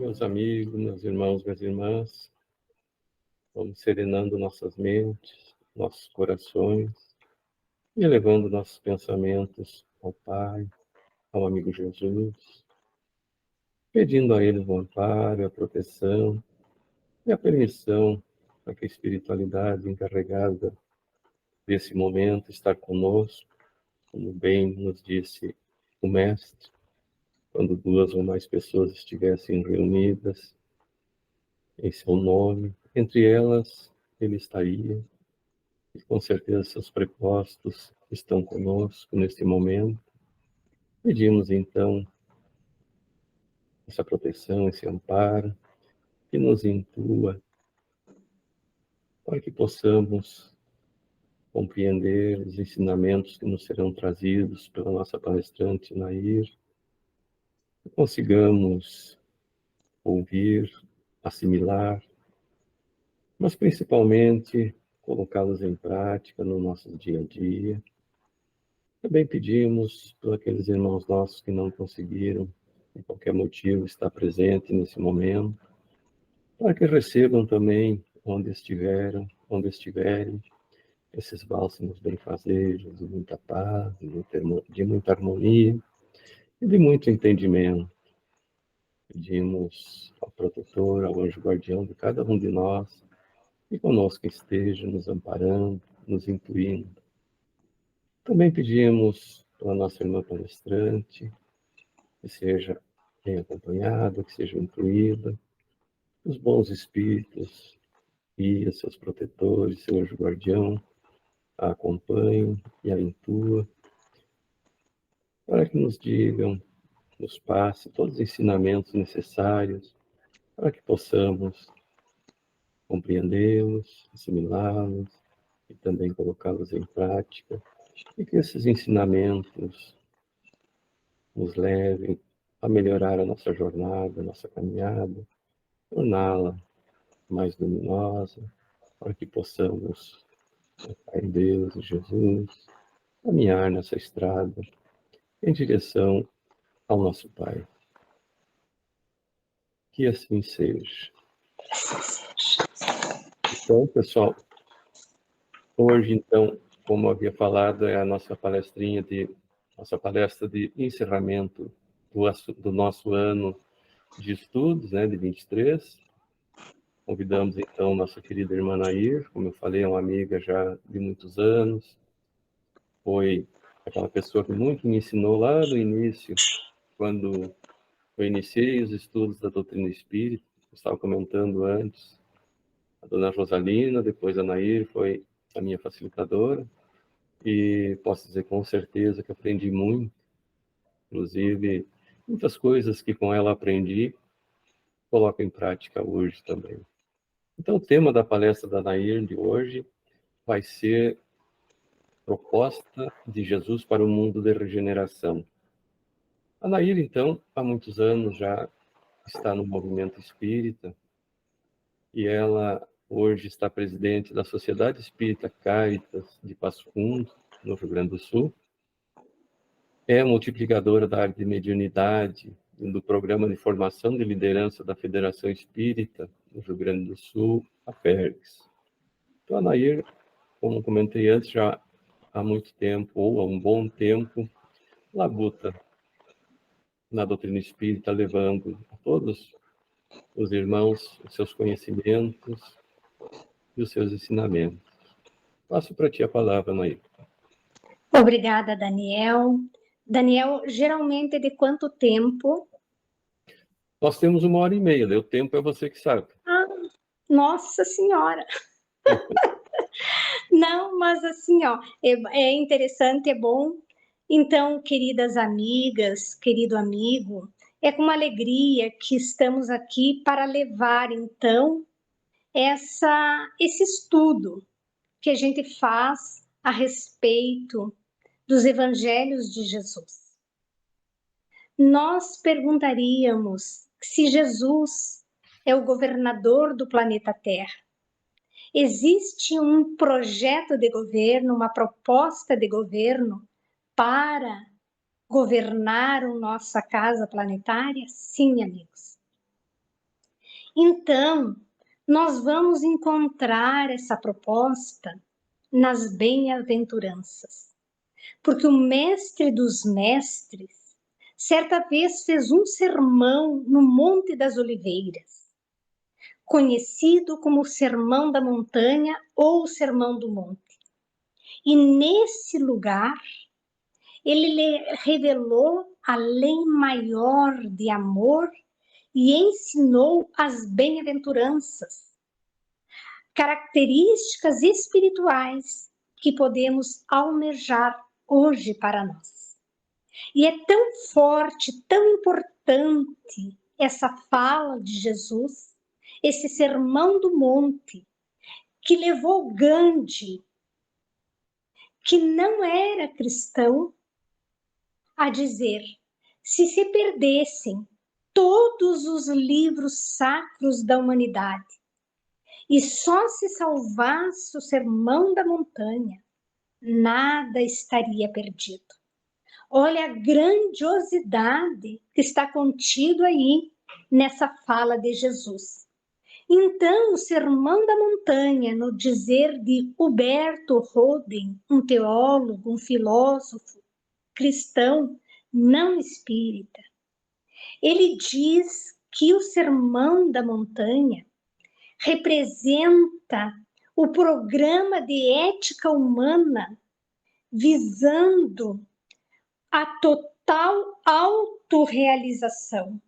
meus amigos, meus irmãos, minhas irmãs, vamos serenando nossas mentes, nossos corações e elevando nossos pensamentos ao Pai, ao amigo Jesus, pedindo a Ele o amparo, a proteção e a permissão para que a espiritualidade encarregada desse momento estar conosco, como bem nos disse o Mestre, quando 2 ou mais pessoas estivessem reunidas em seu nome, entre elas Ele estaria, e com certeza seus prepostos estão conosco neste momento. Pedimos então essa proteção, esse amparo, que nos intua para que possamos compreender os ensinamentos que nos serão trazidos pela nossa palestrante Nair, que consigamos ouvir, assimilar, mas principalmente colocá-los em prática no nosso dia a dia. Também pedimos por aqueles irmãos nossos que não conseguiram, por qualquer motivo, estar presente nesse momento, para que recebam também, onde estiverem, esses bálsamos benfazejos de muita paz, de muita harmonia e de muito entendimento. Pedimos ao protetor, ao anjo guardião de cada um de nós, que conosco esteja, nos amparando, nos intuindo. Também pedimos pela nossa irmã palestrante, que seja bem acompanhada, que seja incluída, os bons espíritos e seus protetores, seu anjo guardião, a acompanhem e a intua, para que nos digam, nos passe todos os ensinamentos necessários para que possamos compreendê-los, assimilá-los e também colocá-los em prática, e que esses ensinamentos nos levem a melhorar a nossa jornada, a nossa caminhada, torná-la mais luminosa, para que possamos, em Deus, em Jesus, caminhar nessa estrada em direção ao nosso Pai. Que assim seja. Então, pessoal, hoje, então, como eu havia falado, é a nossa palestra de encerramento do nosso ano de estudos, né, de 23. Convidamos, então, nossa querida irmã Nair, como eu falei, é uma amiga já de muitos anos, foi aquela pessoa que muito me ensinou lá no início, quando eu iniciei os estudos da doutrina espírita. Eu estava comentando antes, a dona Rosalina, depois a Nair foi a minha facilitadora, e posso dizer com certeza que aprendi muito, inclusive muitas coisas que com ela aprendi, coloco em prática hoje também. Então, o tema da palestra da Nair de hoje vai ser Proposta de Jesus para o Mundo de Regeneração. A Nair, então, há muitos anos já está no movimento espírita, e ela hoje está presidente da Sociedade Espírita Cáritas de Passo Fundo, no Rio Grande do Sul. É multiplicadora da área de mediunidade do Programa de Formação de Liderança da Federação Espírita no Rio Grande do Sul, a FERGS. Então, a Nair, como comentei antes, já há muito tempo, ou há um bom tempo, labuta na doutrina espírita, levando a todos os irmãos os seus conhecimentos e os seus ensinamentos. Passo para ti a palavra, Nair. Obrigada, Daniel. Daniel, geralmente de quanto tempo? Nós temos 1h30, o tempo é você que sabe. Ah, Nossa Senhora! Não, mas assim, ó, é interessante, é bom. Então, queridas amigas, querido amigo, é com uma alegria que estamos aqui para levar, então, esse estudo que a gente faz a respeito dos evangelhos de Jesus. Nós perguntaríamos se Jesus é o governador do planeta Terra. Existe um projeto de governo, uma proposta de governo para governar a nossa casa planetária? Sim, amigos. Então, nós vamos encontrar essa proposta nas bem-aventuranças, porque o mestre dos mestres, certa vez fez um sermão no Monte das Oliveiras, conhecido como o Sermão da Montanha ou o Sermão do Monte. E nesse lugar, ele revelou a lei maior de amor e ensinou as bem-aventuranças, características espirituais que podemos almejar hoje para nós. E é tão forte, tão importante essa fala de Jesus, esse sermão do monte, que levou Gandhi, que não era cristão, a dizer: se perdessem todos os livros sacros da humanidade e só se salvasse o Sermão da Montanha, nada estaria perdido. Olha a grandiosidade que está contido aí nessa fala de Jesus. Então, o Sermão da Montanha, no dizer de Huberto Roden, um teólogo, um filósofo cristão não espírita, ele diz que o Sermão da Montanha representa o programa de ética humana visando a total autorrealização.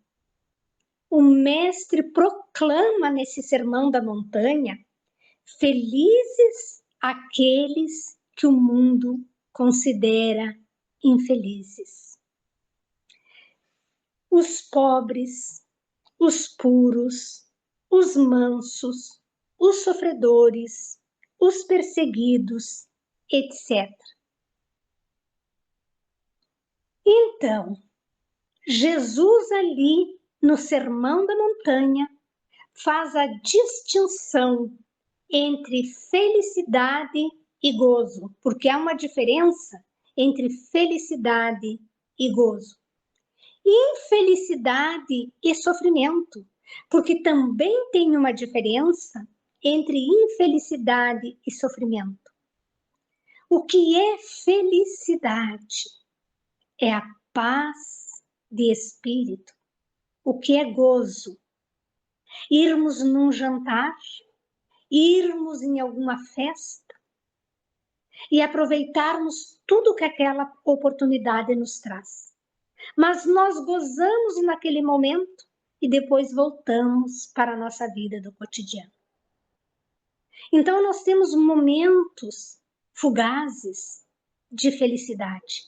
O mestre proclama nesse Sermão da Montanha: felizes aqueles que o mundo considera infelizes. Os pobres, os puros, os mansos, os sofredores, os perseguidos, etc. Então, Jesus ali no Sermão da Montanha faz a distinção entre felicidade e gozo, porque há uma diferença entre felicidade e gozo. Infelicidade e sofrimento, porque também tem uma diferença entre infelicidade e sofrimento. O que é felicidade? É a paz de espírito. O que é gozo? Irmos num jantar, irmos em alguma festa e aproveitarmos tudo que aquela oportunidade nos traz. Mas nós gozamos naquele momento e depois voltamos para a nossa vida do cotidiano. Então nós temos momentos fugazes de felicidade,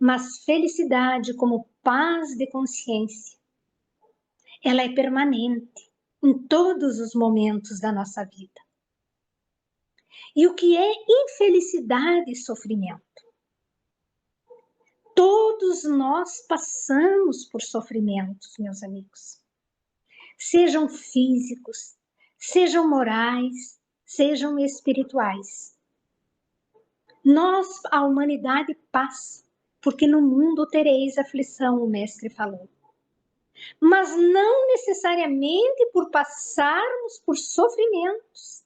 mas felicidade como paz de consciência, ela é permanente em todos os momentos da nossa vida. E o que é infelicidade e sofrimento? Todos nós passamos por sofrimentos, meus amigos. Sejam físicos, sejam morais, sejam espirituais. A humanidade passa, porque no mundo tereis aflição, o mestre falou. Mas não necessariamente por passarmos por sofrimentos,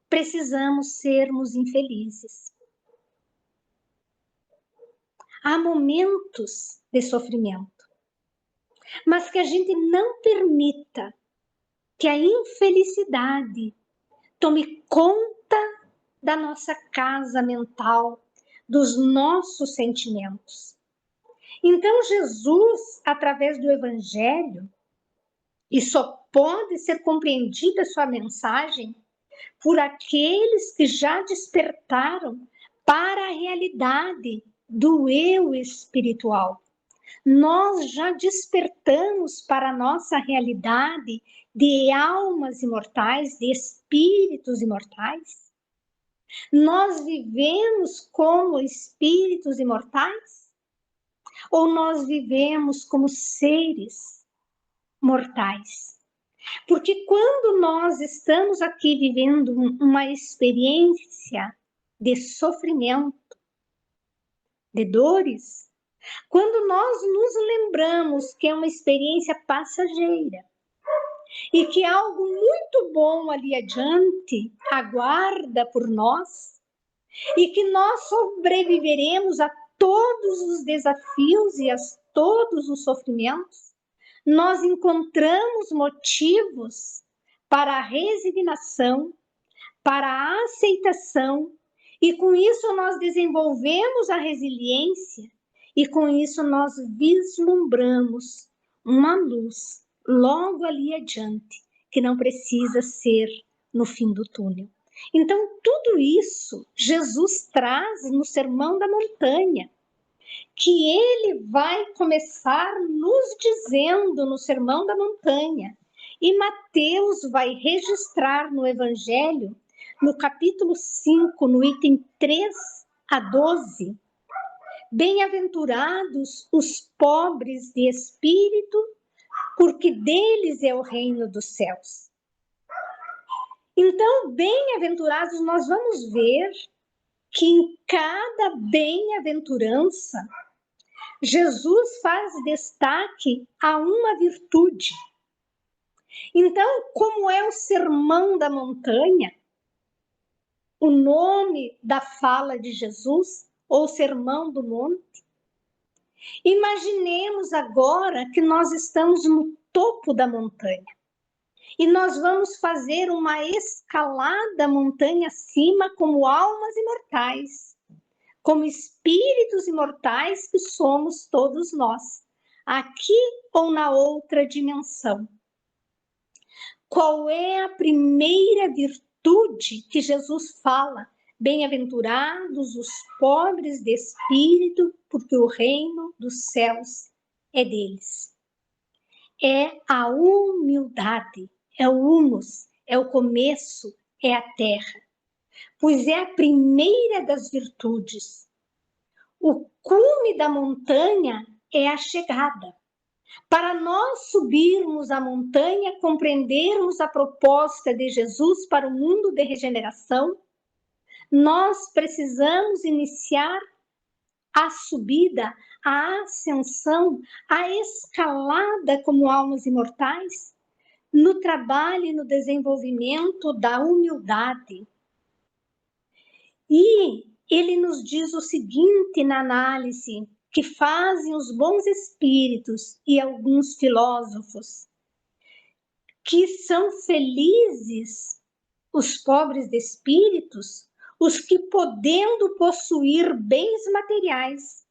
precisamos sermos infelizes. Há momentos de sofrimento, mas que a gente não permita que a infelicidade tome conta da nossa casa mental, dos nossos sentimentos. Então Jesus, através do Evangelho, e só pode ser compreendida sua mensagem por aqueles que já despertaram para a realidade do eu espiritual. Nós já despertamos para a nossa realidade de almas imortais, de espíritos imortais. Nós vivemos como espíritos imortais? Ou nós vivemos como seres mortais? Porque quando nós estamos aqui vivendo uma experiência de sofrimento, de dores, quando nós nos lembramos que é uma experiência passageira, e que algo muito bom ali adiante aguarda por nós e que nós sobreviveremos a todos os desafios e a todos os sofrimentos, nós encontramos motivos para a resignação, para a aceitação, e com isso nós desenvolvemos a resiliência, e com isso nós vislumbramos uma luz logo ali adiante, que não precisa ser no fim do túnel. Então, tudo isso Jesus traz no Sermão da Montanha, que ele vai começar nos dizendo no Sermão da Montanha, e Mateus vai registrar no Evangelho, no capítulo 5, no item 3 a 12, bem-aventurados os pobres de espírito, porque deles é o reino dos céus. Então, bem-aventurados, nós vamos ver que em cada bem-aventurança, Jesus faz destaque a uma virtude. Então, como é o Sermão da Montanha, o nome da fala de Jesus, ou Sermão do Monte, imaginemos agora que nós estamos no topo da montanha e nós vamos fazer uma escalada montanha acima como almas imortais, como espíritos imortais que somos todos nós, aqui ou na outra dimensão. Qual é a primeira virtude que Jesus fala? Bem-aventurados os pobres de espírito, porque o reino dos céus é deles. É a humildade, é o humus, é o começo, é a terra, pois é a primeira das virtudes. O cume da montanha é a chegada. Para nós subirmos a montanha, compreendermos a proposta de Jesus para o mundo de regeneração, nós precisamos iniciar a subida, a ascensão, a escalada como almas imortais, no trabalho e no desenvolvimento da humildade. E ele nos diz o seguinte na análise que fazem os bons espíritos e alguns filósofos, que são felizes os pobres de espíritos, os que, podendo possuir bens materiais,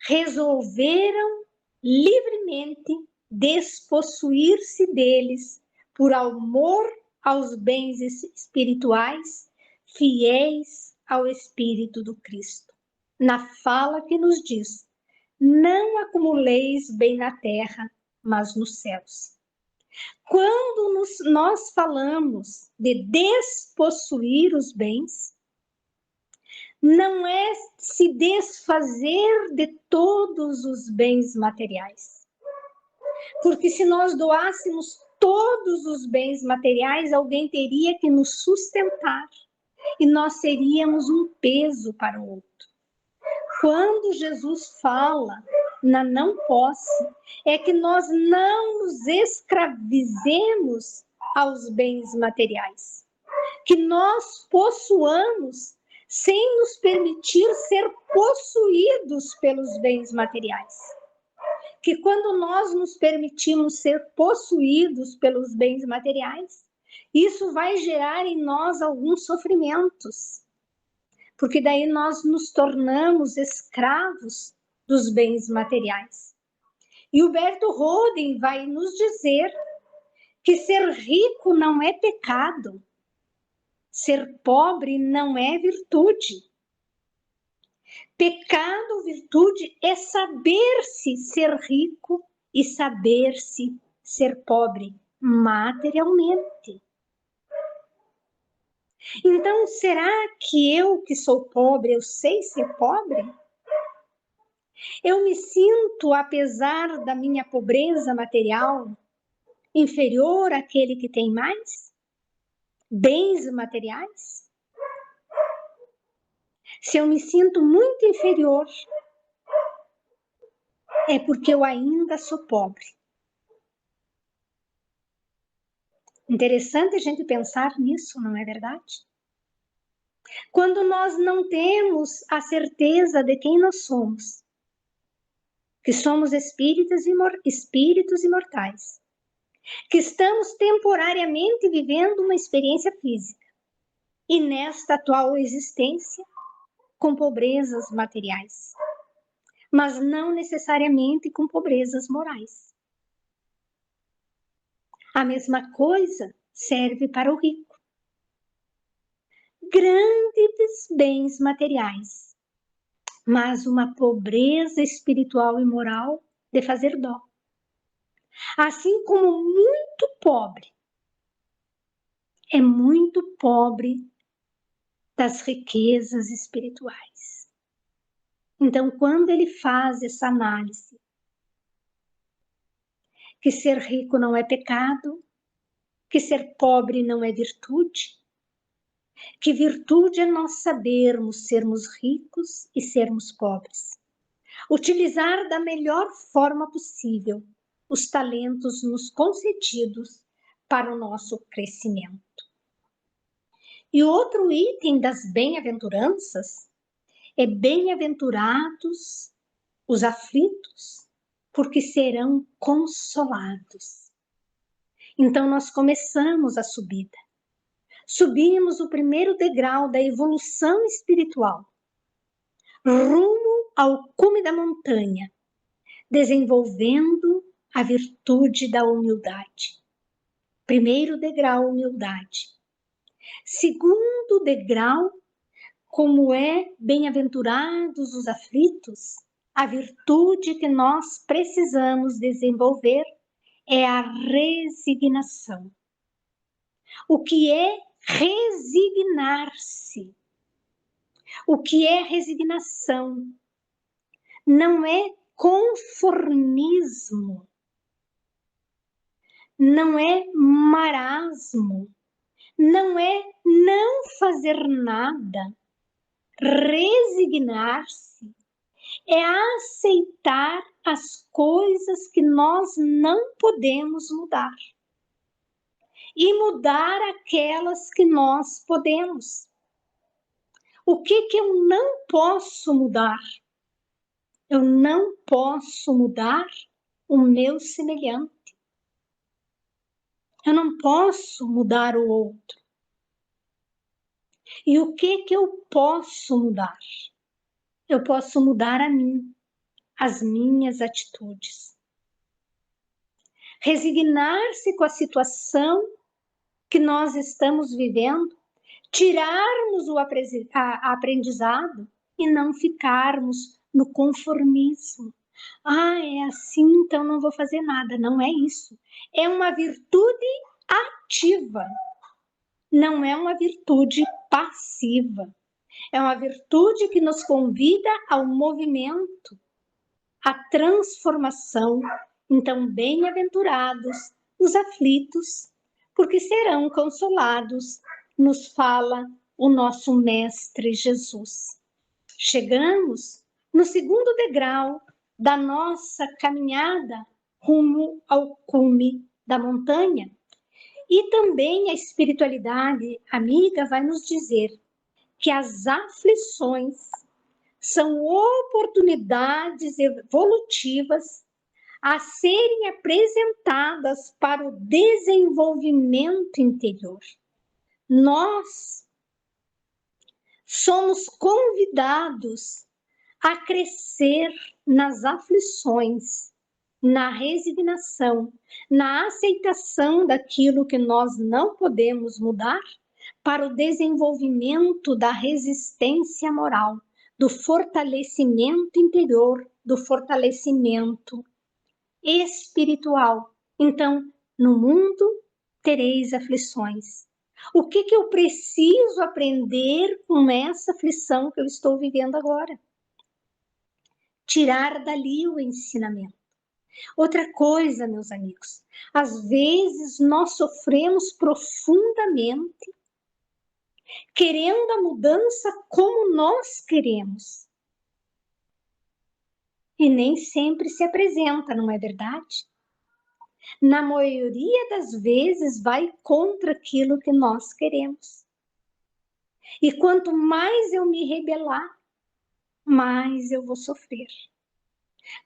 resolveram livremente despossuir-se deles por amor aos bens espirituais, fiéis ao Espírito do Cristo. Na fala que nos diz: não acumuleis bem na terra, mas nos céus. Quando nós falamos de despossuir os bens, não é se desfazer de todos os bens materiais. Porque se nós doássemos todos os bens materiais, alguém teria que nos sustentar e nós seríamos um peso para o outro. Quando Jesus fala na não posse, é que nós não nos escravizemos aos bens materiais, que nós possuamos sem nos permitir ser possuídos pelos bens materiais. Que quando nós nos permitimos ser possuídos pelos bens materiais, isso vai gerar em nós alguns sofrimentos, porque daí nós nos tornamos escravos dos bens materiais. E o Berto Roden vai nos dizer que ser rico não é pecado, ser pobre não é virtude. Pecado ou virtude é saber-se ser rico e saber-se ser pobre materialmente. Então, será que eu que sou pobre, eu sei ser pobre? Eu me sinto, apesar da minha pobreza material, inferior àquele que tem mais bens materiais? Se eu me sinto muito inferior, é porque eu ainda sou pobre. Interessante a gente pensar nisso, não é verdade? Quando nós não temos a certeza de quem nós somos, que somos espíritos imortais, que estamos temporariamente vivendo uma experiência física e nesta atual existência com pobrezas materiais, mas não necessariamente com pobrezas morais. A mesma coisa serve para o rico. Grandes bens materiais, mas uma pobreza espiritual e moral de fazer dó. Assim como muito pobre é muito pobre das riquezas espirituais. Então, quando ele faz essa análise, que ser rico não é pecado, que ser pobre não é virtude, que virtude é nós sabermos sermos ricos e sermos pobres. Utilizar da melhor forma possível os talentos nos concedidos para o nosso crescimento. E outro item das bem-aventuranças é bem-aventurados os aflitos, porque serão consolados. Então nós começamos a subida. Subimos o primeiro degrau da evolução espiritual, rumo ao cume da montanha, desenvolvendo a virtude da humildade. Primeiro degrau, humildade. Segundo degrau, como é bem-aventurados os aflitos, a virtude que nós precisamos desenvolver é a resignação. O que é resignar-se? O que é resignação? Não é conformismo, não é marasmo, não é não fazer nada. Resignar-se é aceitar as coisas que nós não podemos mudar e mudar aquelas que nós podemos. O que eu não posso mudar? Eu não posso mudar o meu semelhante. Eu não posso mudar o outro. E o que eu posso mudar? Eu posso mudar a mim, as minhas atitudes. Resignar-se com a situação que nós estamos vivendo, tirarmos o aprendizado e não ficarmos no conformismo. Ah, é assim, então não vou fazer nada. Não é isso. É uma virtude ativa. Não é uma virtude passiva. É uma virtude que nos convida ao movimento, à transformação. Então, bem-aventurados os aflitos, porque serão consolados, nos fala o nosso Mestre Jesus. Chegamos no segundo degrau da nossa caminhada rumo ao cume da montanha. E também a espiritualidade amiga vai nos dizer que as aflições são oportunidades evolutivas a serem apresentadas para o desenvolvimento interior. Nós somos convidados a crescer nas aflições, na resignação, na aceitação daquilo que nós não podemos mudar, para o desenvolvimento da resistência moral, do fortalecimento interior, do fortalecimento espiritual. Então, no mundo tereis aflições. O que eu preciso aprender com essa aflição que eu estou vivendo agora? Tirar dali o ensinamento. Outra coisa, meus amigos, às vezes nós sofremos profundamente, querendo a mudança como nós queremos. E nem sempre se apresenta, não é verdade? Na maioria das vezes, vai contra aquilo que nós queremos. E quanto mais eu me rebelar, mais eu vou sofrer.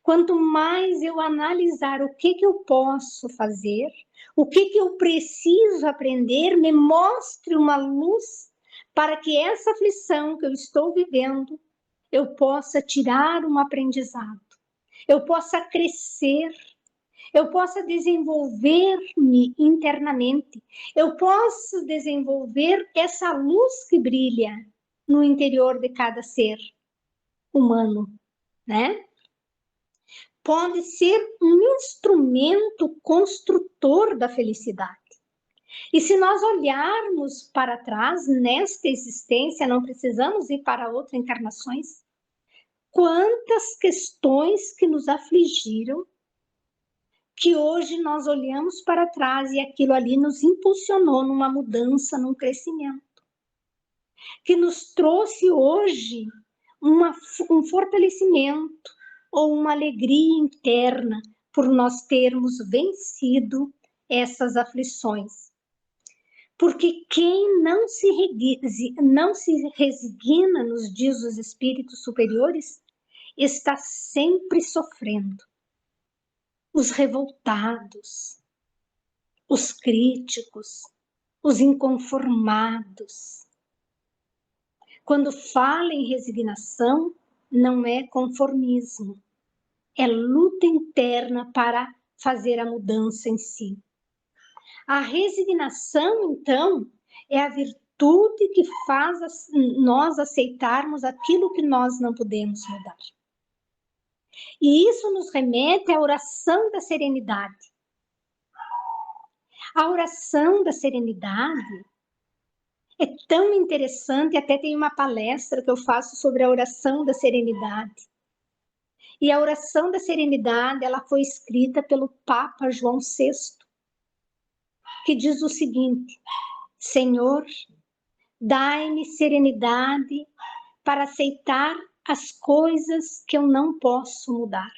Quanto mais eu analisar o que eu posso fazer, o que eu preciso aprender, me mostre uma luz para que essa aflição que eu estou vivendo, eu possa tirar um aprendizado, eu possa crescer, eu possa desenvolver-me internamente, eu posso desenvolver essa luz que brilha no interior de cada ser humano, né? Pode ser um instrumento construtor da felicidade. E se nós olharmos para trás nesta existência, não precisamos ir para outras encarnações, quantas questões que nos afligiram, que hoje nós olhamos para trás e aquilo ali nos impulsionou numa mudança, num crescimento, que nos trouxe hoje um fortalecimento ou uma alegria interna por nós termos vencido essas aflições. Porque quem não se resigna, nos diz os espíritos superiores, está sempre sofrendo. Os revoltados, os críticos, os inconformados. Quando fala em resignação, não é conformismo, é luta interna para fazer a mudança em si. A resignação, então, é a virtude que faz nós aceitarmos aquilo que nós não podemos mudar. E isso nos remete à oração da serenidade. A oração da serenidade é tão interessante, até tem uma palestra que eu faço sobre a oração da serenidade. E a oração da serenidade, ela foi escrita pelo Papa João VI, que diz o seguinte: Senhor, dai-me serenidade para aceitar as coisas que eu não posso mudar.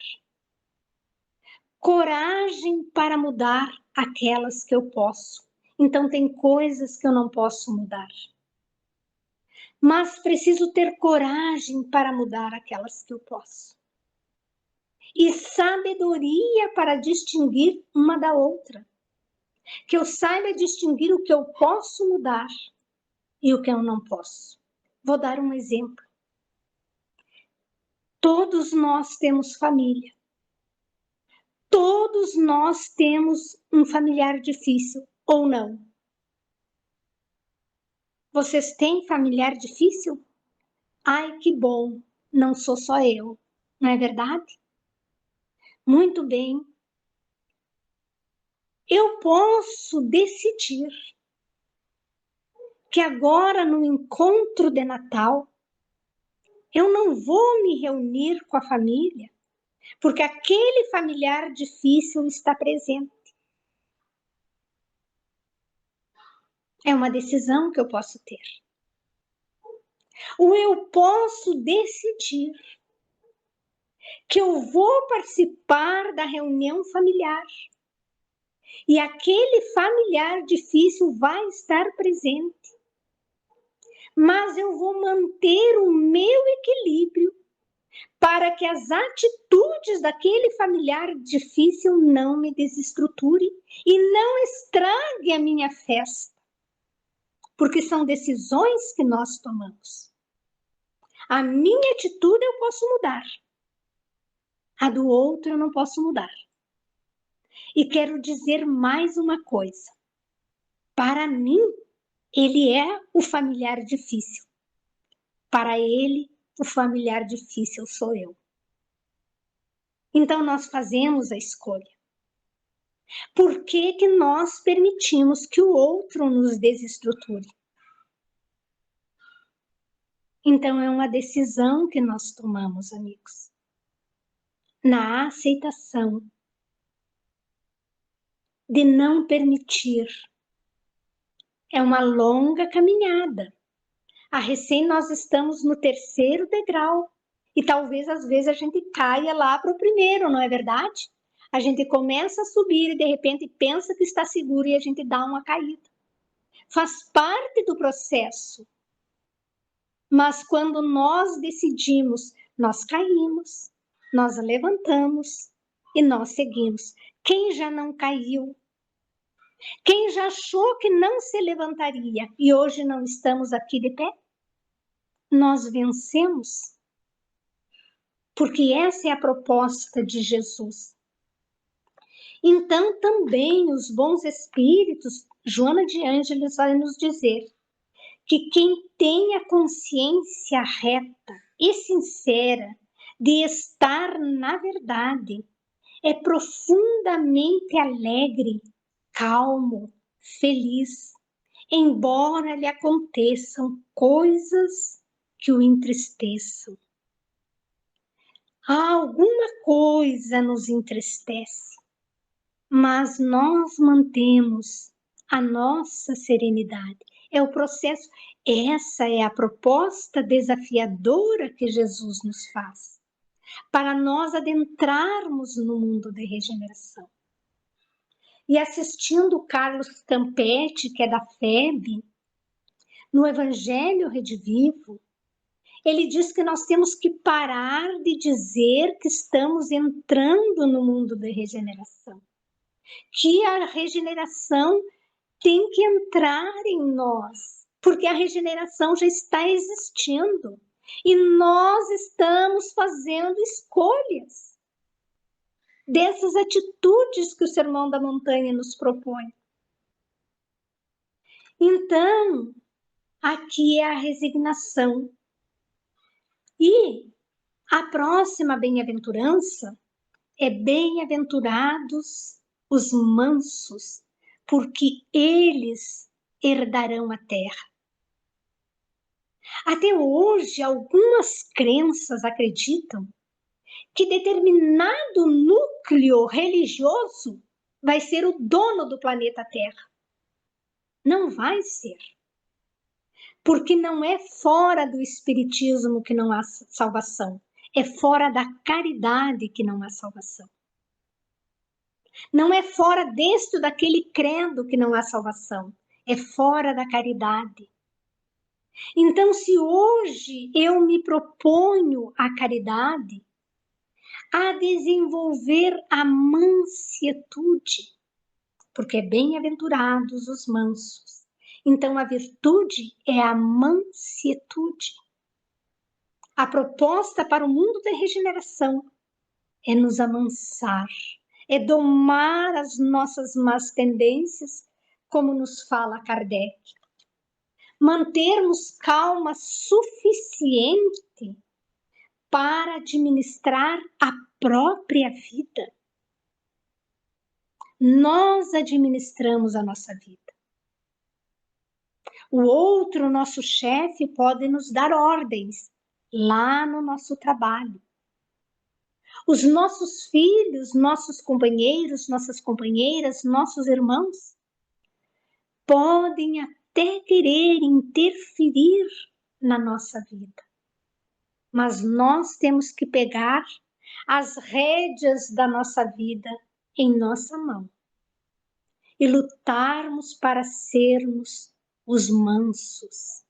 Coragem para mudar aquelas que eu posso. Então tem coisas que eu não posso mudar. Mas preciso ter coragem para mudar aquelas que eu posso. E sabedoria para distinguir uma da outra. Que eu saiba distinguir o que eu posso mudar e o que eu não posso. Vou dar um exemplo. Todos nós temos família. Todos nós temos um familiar difícil, ou não? Vocês têm familiar difícil? Ai, que bom, não sou só eu, não é verdade? Muito bem. Eu posso decidir que agora, no encontro de Natal, eu não vou me reunir com a família, porque aquele familiar difícil está presente. É uma decisão que eu posso ter. Ou eu posso decidir que eu vou participar da reunião familiar e aquele familiar difícil vai estar presente. Mas eu vou manter o meu equilíbrio para que as atitudes daquele familiar difícil não me desestruturem e não estrague a minha festa. Porque são decisões que nós tomamos. A minha atitude eu posso mudar. A do outro eu não posso mudar. E quero dizer mais uma coisa. Para mim, ele é o familiar difícil. Para ele, o familiar difícil sou eu. Então, nós fazemos a escolha. Por que que nós permitimos que o outro nos desestruture? Então, é uma decisão que nós tomamos, amigos. Na aceitação de não permitir. É uma longa caminhada. A recém nós estamos no 3º degrau. E talvez, às vezes, a gente caia lá para o 1º, não é verdade? A gente começa a subir e de repente pensa que está seguro e a gente dá uma caída. Faz parte do processo. Mas quando nós decidimos, nós caímos, nós levantamos e nós seguimos. Quem já não caiu? Quem já achou que não se levantaria e hoje não estamos aqui de pé? Nós vencemos. Porque essa é a proposta de Jesus. Então, também os bons espíritos, Joana de Ângeles vai nos dizer que quem tem a consciência reta e sincera de estar na verdade é profundamente alegre, calmo, feliz, embora lhe aconteçam coisas que o entristeçam. Alguma coisa nos entristece, mas nós mantemos a nossa serenidade. É o processo, essa é a proposta desafiadora que Jesus nos faz, para nós adentrarmos no mundo de regeneração. E assistindo o Carlos Campetti, que é da FEB, no Evangelho Redivivo, ele diz que nós temos que parar de dizer que estamos entrando no mundo da regeneração. Que a regeneração tem que entrar em nós, porque a regeneração já está existindo. E nós estamos fazendo escolhas dessas atitudes que o Sermão da Montanha nos propõe. Então, aqui é a resignação. E a próxima bem-aventurança é bem-aventurados os mansos, porque eles herdarão a terra. Até hoje, algumas crenças acreditam que determinado núcleo religioso vai ser o dono do planeta Terra. Não vai ser. Porque não é fora do espiritismo que não há salvação. É fora da caridade que não há salvação. Não é fora deste ou daquele credo que não há salvação. É fora da caridade. Então, se hoje eu me proponho a caridade, a desenvolver a mansietude, porque é bem-aventurados os mansos. Então, a virtude é a mansietude. A proposta para o mundo da regeneração é nos amansar, é domar as nossas más tendências, como nos fala Kardec. Mantermos calma suficiente para administrar a própria vida. Nós administramos a nossa vida. O outro, nosso chefe, pode nos dar ordens lá no nosso trabalho. Os nossos filhos, nossos companheiros, nossas companheiras, nossos irmãos podem até querer interferir na nossa vida. Mas nós temos que pegar as rédeas da nossa vida em nossa mão e lutarmos para sermos os mansos,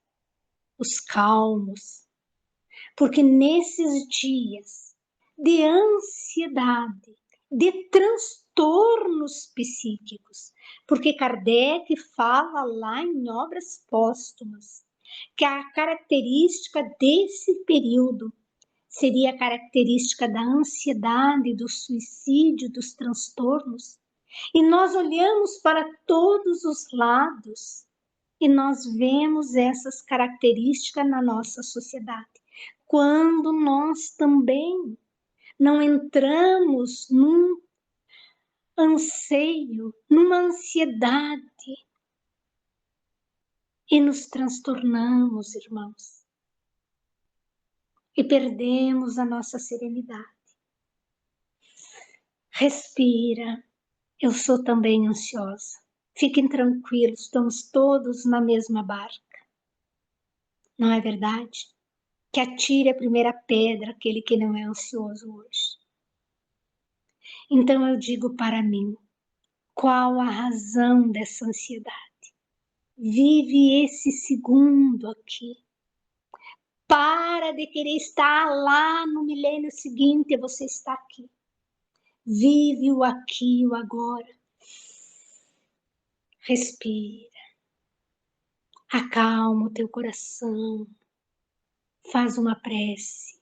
os calmos, porque nesses dias de ansiedade, de transtornos psíquicos, porque Kardec fala lá em Obras Póstumas que a característica desse período seria a característica da ansiedade, do suicídio, dos transtornos. E nós olhamos para todos os lados e nós vemos essas características na nossa sociedade. Quando nós também não entramos num anseio, numa ansiedade e nos transtornamos, irmãos, e perdemos a nossa serenidade. Respira, eu sou também ansiosa. Fiquem tranquilos, estamos todos na mesma barca. Não é verdade? Que atire a primeira pedra aquele que não é ansioso hoje. Então eu digo para mim, qual a razão dessa ansiedade? Vive esse segundo aqui. Para de querer estar lá no milênio seguinte, você está aqui. Vive o aqui e o agora. Respira. Acalma o teu coração. Faz uma prece.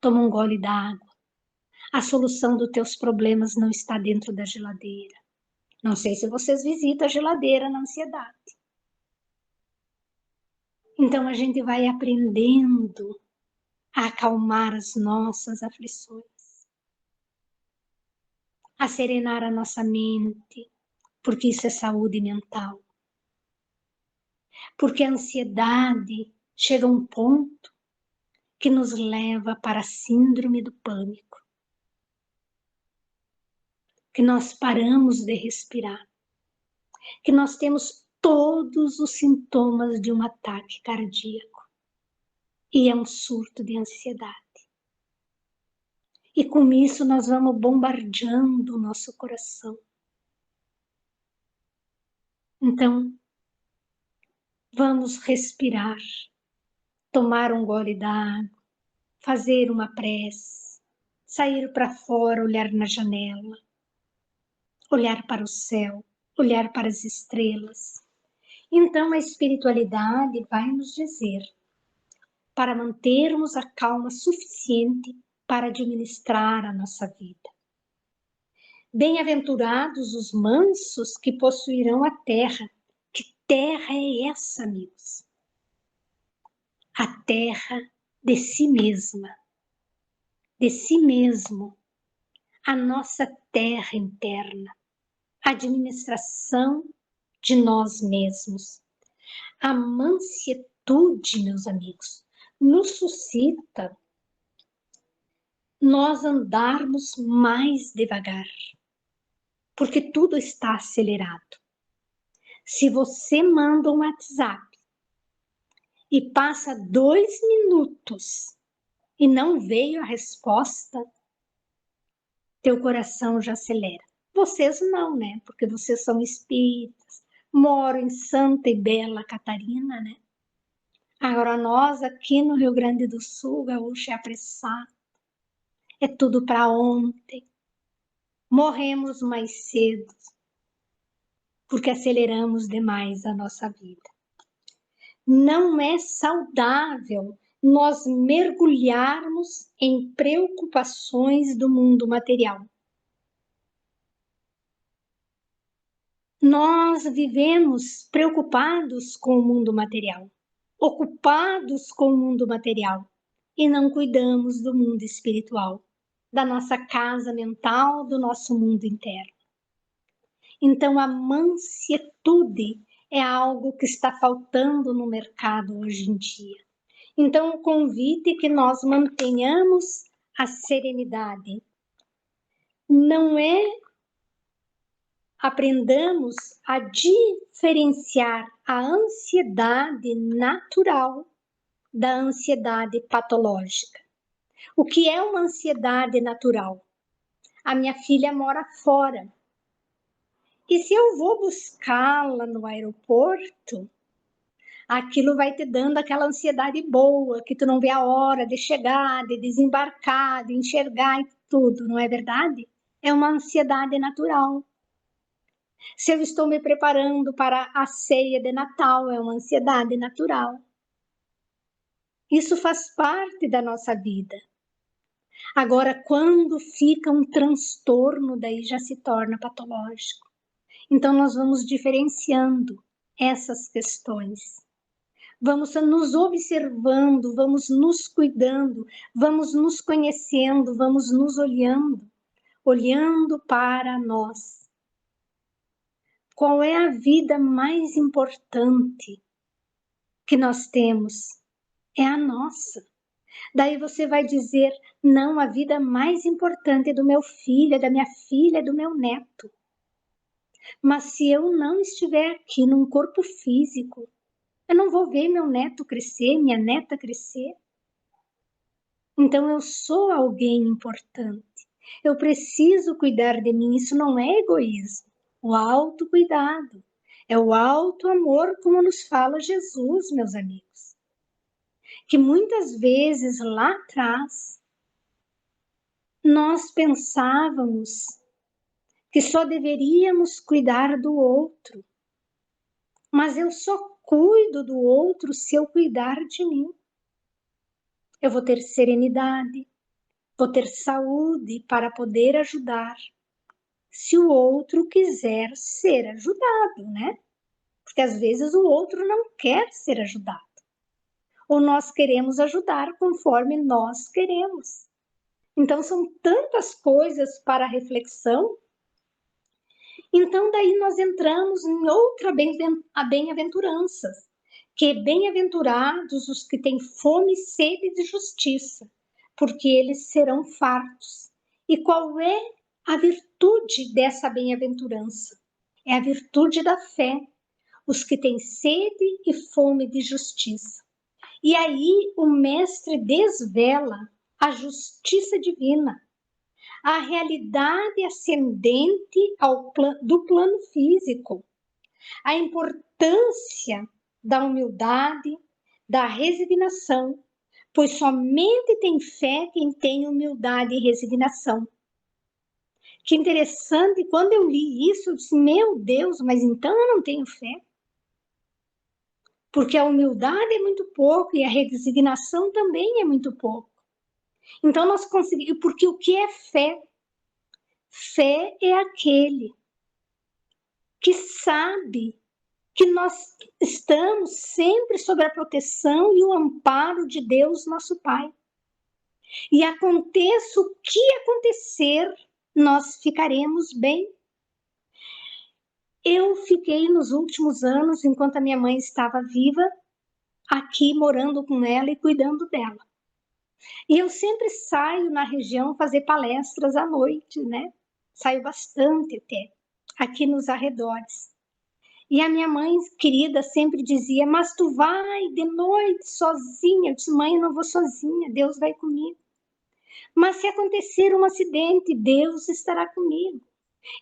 Toma um gole d'água. A solução dos teus problemas não está dentro da geladeira. Não sei se vocês visitam a geladeira na ansiedade. Então a gente vai aprendendo a acalmar as nossas aflições, a serenar a nossa mente, porque isso é saúde mental. Porque a ansiedade chega a um ponto que nos leva para a síndrome do pânico, que nós paramos de respirar, que nós temos todos os sintomas de um ataque cardíaco, e é um surto de ansiedade. E com isso nós vamos bombardeando o nosso coração. Então, vamos respirar, tomar um gole d'água, fazer uma prece, sair para fora, olhar na janela, olhar para o céu, olhar para as estrelas. Então a espiritualidade vai nos dizer para mantermos a calma suficiente para administrar a nossa vida. Bem-aventurados os mansos que possuirão a terra. Que terra é essa, amigos? A terra de si mesma, de si mesmo, a nossa terra interna, a administração de nós mesmos. A mansietude, meus amigos, nos suscita nós andarmos mais devagar, porque tudo está acelerado. Se você manda um WhatsApp e passa 2 minutos e não veio a resposta, teu coração já acelera. Vocês não, né? Porque vocês são espíritas, moram em Santa e Bela Catarina, né? Agora nós aqui no Rio Grande do Sul, gaúcho é apressado, é tudo para ontem. Morremos mais cedo, porque aceleramos demais a nossa vida. Não é saudável nós mergulharmos em preocupações do mundo material. Nós vivemos preocupados com o mundo material, ocupados com o mundo material, e não cuidamos do mundo espiritual, da nossa casa mental, do nosso mundo interno. Então, a mansietude é algo que está faltando no mercado hoje em dia. Então, o convite é que nós mantenhamos a serenidade. Não é aprendamos a diferenciar a ansiedade natural da ansiedade patológica. O que é uma ansiedade natural? A minha filha mora fora. E se eu vou buscá-la no aeroporto, aquilo vai te dando aquela ansiedade boa, que tu não vê a hora de chegar, de desembarcar, de enxergar e tudo, não é verdade? É uma ansiedade natural. Se eu estou me preparando para a ceia de Natal, é uma ansiedade natural. Isso faz parte da nossa vida. Agora, quando fica um transtorno, daí já se torna patológico. Então, nós vamos diferenciando essas questões. Vamos nos observando, vamos nos cuidando, vamos nos conhecendo, vamos nos olhando para nós. Qual é a vida mais importante que nós temos? É a nossa. Daí você vai dizer, não, a vida mais importante é do meu filho, é da minha filha, é do meu neto. Mas se eu não estiver aqui num corpo físico, eu não vou ver meu neto crescer, minha neta crescer. Então eu sou alguém importante. Eu preciso cuidar de mim, isso não é egoísmo. O autocuidado é o auto-amor, como nos fala Jesus, meus amigos. Que muitas vezes lá atrás nós pensávamos que só deveríamos cuidar do outro, mas eu só cuido do outro se eu cuidar de mim. Eu vou ter serenidade, vou ter saúde para poder ajudar, se o outro quiser ser ajudado, né? Porque às vezes o outro não quer ser ajudado. Ou nós queremos ajudar conforme nós queremos. Então são tantas coisas para reflexão. Então daí nós entramos em outra bem-aventurança, que bem-aventurados os que têm fome e sede de justiça, porque eles serão fartos. E qual é a virtude dessa bem-aventurança? É a virtude da fé, os que têm sede e fome de justiça. E aí o mestre desvela a justiça divina, a realidade ascendente do plano físico, a importância da humildade, da resignação, pois somente tem fé quem tem humildade e resignação. Que interessante, quando eu li isso, eu disse, meu Deus, mas então eu não tenho fé? Porque a humildade é muito pouco e a resignação também é muito pouco. Então nós conseguimos, porque o que é fé? Fé é aquele que sabe que nós estamos sempre sob a proteção e o amparo de Deus, nosso Pai. E aconteça o que acontecer, nós ficaremos bem. Eu fiquei nos últimos anos, enquanto a minha mãe estava viva, aqui morando com ela e cuidando dela. E eu sempre saio na região fazer palestras à noite, né? Saio bastante até, aqui nos arredores. E a minha mãe querida sempre dizia, mas tu vai de noite sozinha? Eu disse, mãe, eu não vou sozinha, Deus vai comigo. Mas se acontecer um acidente, Deus estará comigo.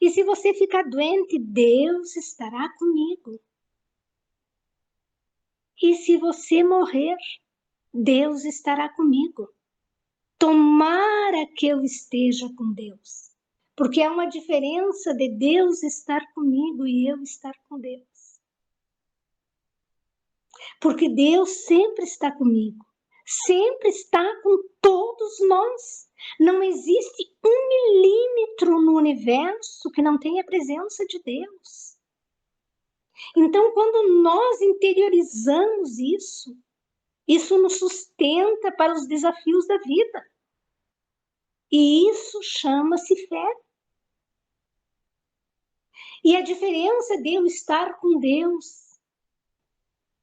E se você ficar doente, Deus estará comigo. E se você morrer, Deus estará comigo. Tomara que eu esteja com Deus. Porque há uma diferença de Deus estar comigo e eu estar com Deus. Porque Deus sempre está comigo. Sempre está com todos nós. Não existe 1 milímetro no universo que não tenha a presença de Deus. Então, quando nós interiorizamos isso, isso nos sustenta para os desafios da vida. E isso chama-se fé. E a diferença de eu estar com Deus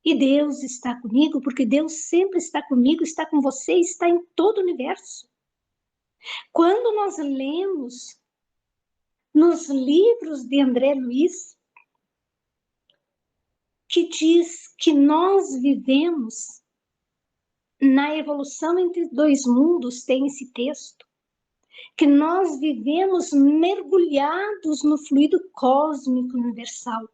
e Deus está comigo, porque Deus sempre está comigo, está com você, está em todo o universo. Quando nós lemos nos livros de André Luiz, que diz que nós vivemos na evolução entre dois mundos, tem esse texto, que nós vivemos mergulhados no fluido cósmico universal,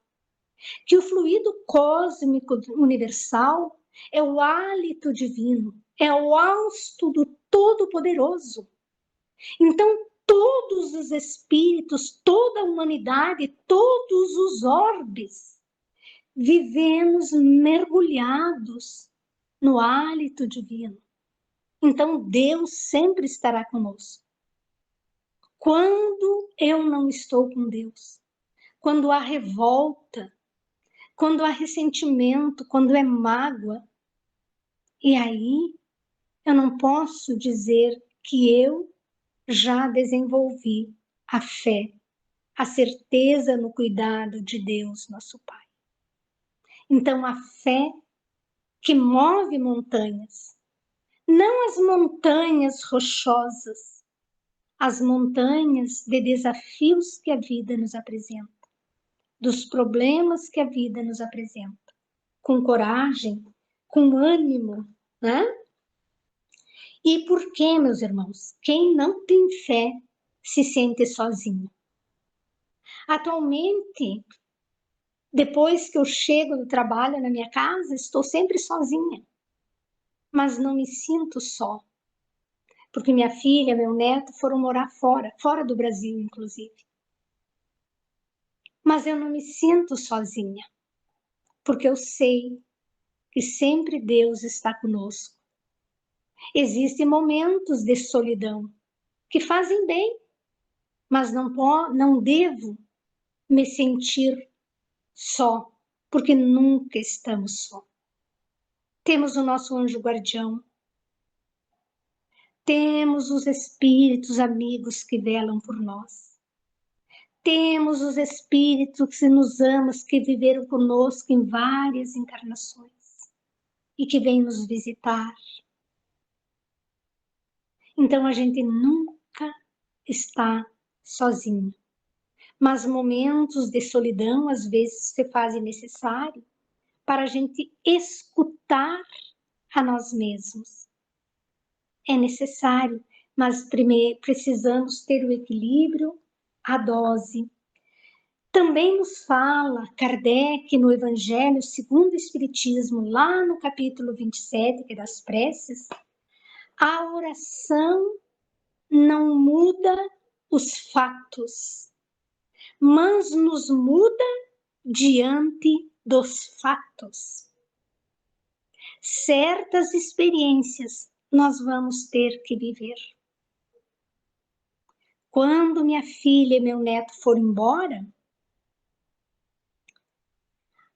que o fluido cósmico universal é o hálito divino, é o hausto do Todo-Poderoso. Então, todos os espíritos, toda a humanidade, todos os orbes, vivemos mergulhados no hálito divino. Então, Deus sempre estará conosco. Quando eu não estou com Deus, quando há revolta, quando há ressentimento, quando é mágoa, e aí eu não posso dizer que eu já desenvolvi a fé, a certeza no cuidado de Deus, nosso Pai. Então, a fé que move montanhas, não as montanhas rochosas, as montanhas de desafios que a vida nos apresenta, dos problemas que a vida nos apresenta, com coragem, com ânimo, né? E por que, meus irmãos? Quem não tem fé se sente sozinho. Atualmente, depois que eu chego do trabalho na minha casa, estou sempre sozinha, mas não me sinto só, porque minha filha, meu neto foram morar fora do Brasil, inclusive. Mas eu não me sinto sozinha, porque eu sei que sempre Deus está conosco. Existem momentos de solidão que fazem bem, mas não devo me sentir só, porque nunca estamos só. Temos o nosso anjo guardião, temos os espíritos amigos que velam por nós, temos os espíritos que nos amam, que viveram conosco em várias encarnações e que vêm nos visitar. Então a gente nunca está sozinho, mas momentos de solidão às vezes se fazem necessário para a gente escutar a nós mesmos. É necessário, mas primeiro precisamos ter o equilíbrio, a dose. Também nos fala Kardec no Evangelho segundo o Espiritismo, lá no capítulo 27, que é das preces, a oração não muda os fatos, mas nos muda diante dos fatos. Certas experiências nós vamos ter que viver. Quando minha filha e meu neto foram embora,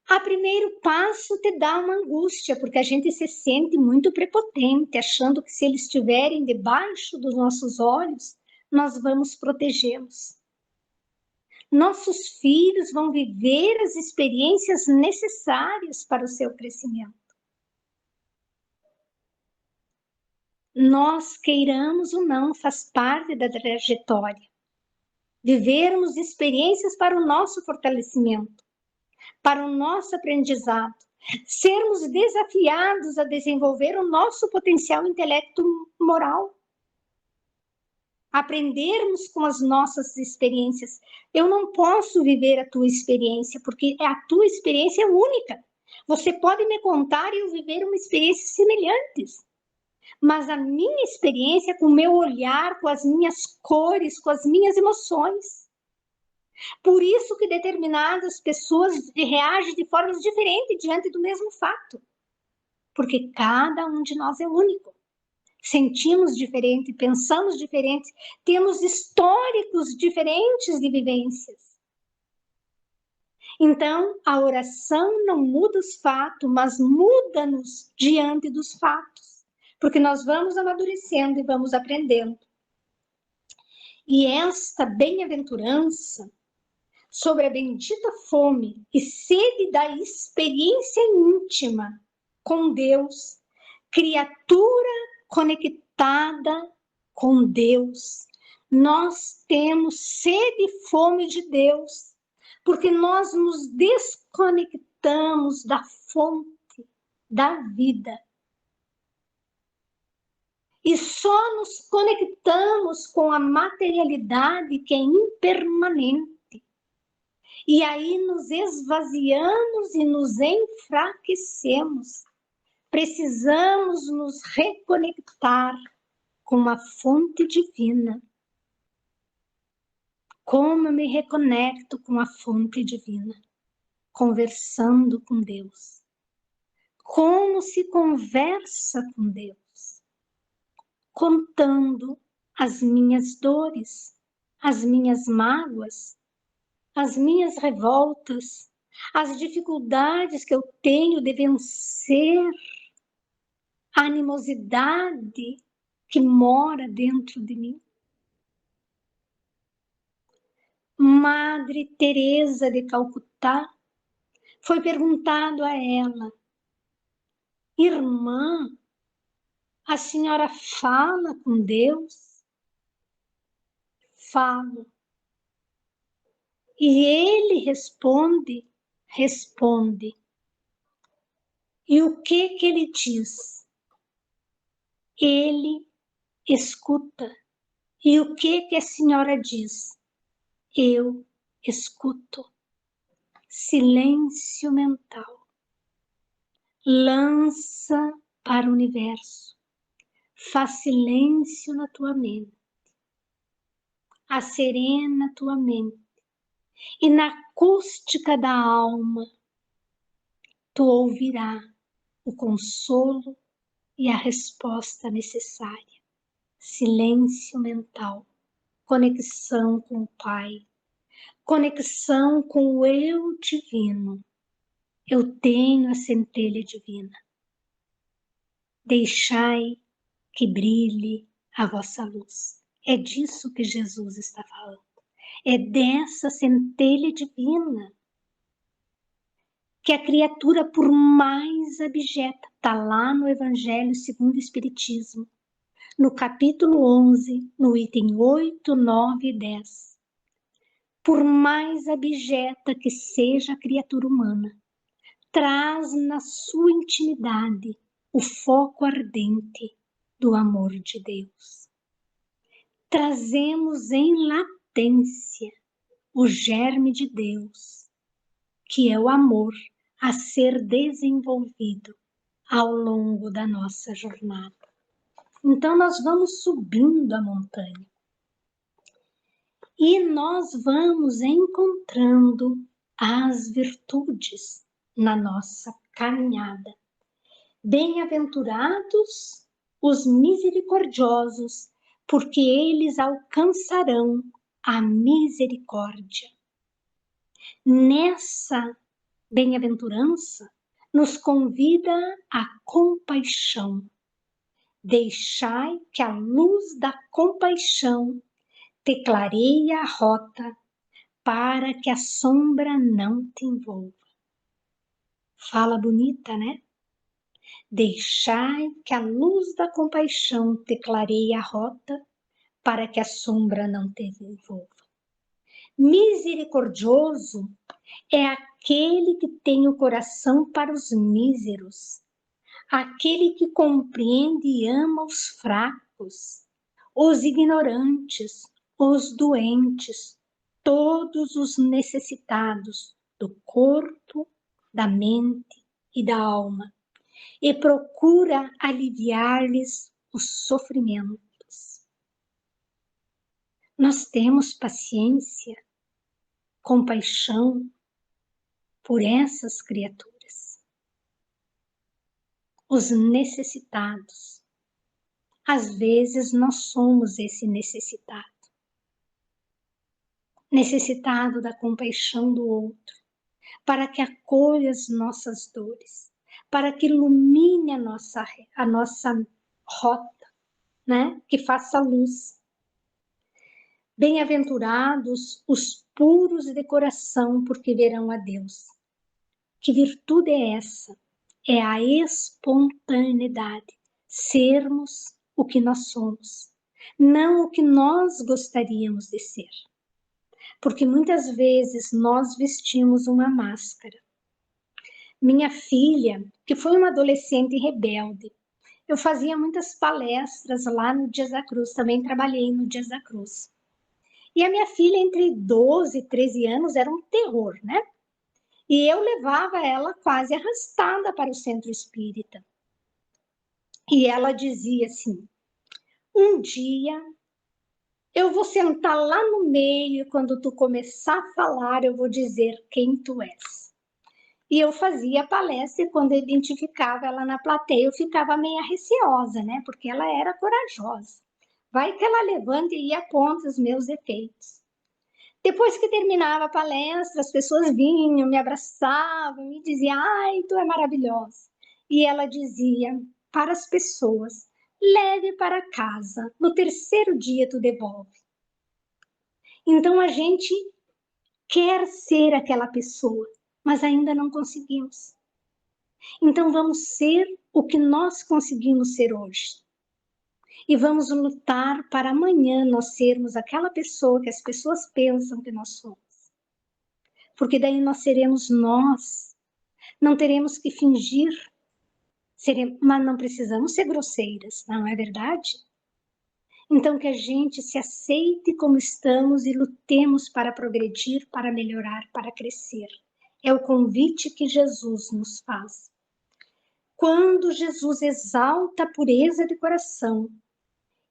a primeiro passo te dá uma angústia, porque a gente se sente muito prepotente, achando que se eles estiverem debaixo dos nossos olhos, nós vamos protegê-los. Nossos filhos vão viver as experiências necessárias para o seu crescimento. Nós, queiramos ou não, faz parte da trajetória. Vivermos experiências para o nosso fortalecimento, para o nosso aprendizado, sermos desafiados a desenvolver o nosso potencial intelecto-moral, aprendermos com as nossas experiências. Eu não posso viver a tua experiência, porque a tua experiência é única. Você pode me contar e eu viver uma experiência semelhante, mas a minha experiência com o meu olhar, com as minhas cores, com as minhas emoções. Por isso que determinadas pessoas reagem de formas diferentes diante do mesmo fato. Porque cada um de nós é único. Sentimos diferente, pensamos diferente, temos históricos diferentes de vivências. Então, a oração não muda os fatos, mas muda-nos diante dos fatos. Porque nós vamos amadurecendo e vamos aprendendo. E esta bem-aventurança sobre a bendita fome e sede da experiência íntima com Deus, criatura conectada com Deus. Nós temos sede e fome de Deus, porque nós nos desconectamos da fonte da vida. E só nos conectamos com a materialidade que é impermanente. E aí nos esvaziamos e nos enfraquecemos. Precisamos nos reconectar com a fonte divina. Como eu me reconecto com a fonte divina? Conversando com Deus. Como se conversa com Deus? Contando as minhas dores, as minhas mágoas, as minhas revoltas, as dificuldades que eu tenho de vencer, a animosidade que mora dentro de mim. Madre Teresa de Calcutá, foi perguntado a ela: irmã, a senhora fala com Deus? Falo. E ele responde? Responde. E o que ele diz? Ele escuta E o que a senhora diz? Eu escuto. Silêncio mental. Lança para o universo. Faz silêncio na tua mente. Acerena tua mente. E na acústica da alma, tu ouvirás o consolo e a resposta necessária. Silêncio mental. Conexão com o Pai. Conexão com o Eu Divino. Eu tenho a centelha divina. Deixai que brilhe a vossa luz. É disso que Jesus está falando. É dessa centelha divina que a criatura, por mais abjeta, está lá no Evangelho segundo o Espiritismo, no capítulo 11, no item 8, 9 e 10. Por mais abjeta que seja a criatura humana, traz na sua intimidade o foco ardente do amor de Deus. Trazemos em latência o germe de Deus, que é o amor a ser desenvolvido ao longo da nossa jornada. Então nós vamos subindo a montanha e nós vamos encontrando as virtudes na nossa caminhada. Bem-aventurados os misericordiosos, porque eles alcançarão a misericórdia. Nessa bem-aventurança, nos convida a compaixão. Deixai que a luz da compaixão te clareie a rota para que a sombra não te envolva. Fala bonita, né? Deixai que a luz da compaixão te clareie a rota para que a sombra não te envolva. Misericordioso é aquele que tem o coração para os míseros, aquele que compreende e ama os fracos, os ignorantes, os doentes, todos os necessitados do corpo, da mente e da alma, e procura aliviar-lhes os sofrimentos. Nós temos paciência, compaixão por essas criaturas, os necessitados. Às vezes nós somos esse necessitado, necessitado da compaixão do outro, para que acolha as nossas dores, para que ilumine a nossa rota, né? Que faça luz. Bem-aventurados os puros de coração, porque verão a Deus. Que virtude é essa? É a espontaneidade, sermos o que nós somos, não o que nós gostaríamos de ser. Porque muitas vezes nós vestimos uma máscara. Minha filha, que foi uma adolescente rebelde, eu fazia muitas palestras lá no Dias da Cruz, também trabalhei no Dias da Cruz. E a minha filha, entre 12 e 13 anos, era um terror, né? E eu levava ela quase arrastada para o centro espírita. E ela dizia assim, um dia eu vou sentar lá no meio e quando tu começar a falar, eu vou dizer quem tu és. E eu fazia a palestra e quando eu identificava ela na plateia, eu ficava meio receosa, né? Porque ela era corajosa. Vai que ela levanta e aponta os meus defeitos. Depois que terminava a palestra, as pessoas vinham, me abraçavam, me diziam, ai, tu é maravilhosa. E ela dizia para as pessoas, leve para casa, no terceiro dia tu devolve. Então a gente quer ser aquela pessoa, mas ainda não conseguimos. Então vamos ser o que nós conseguimos ser hoje. E vamos lutar para amanhã nós sermos aquela pessoa que as pessoas pensam que nós somos. Porque daí nós seremos nós. Não teremos que fingir, mas não precisamos ser grosseiras, não é verdade? Então, que a gente se aceite como estamos e lutemos para progredir, para melhorar, para crescer. É o convite que Jesus nos faz. Quando Jesus exalta a pureza de coração,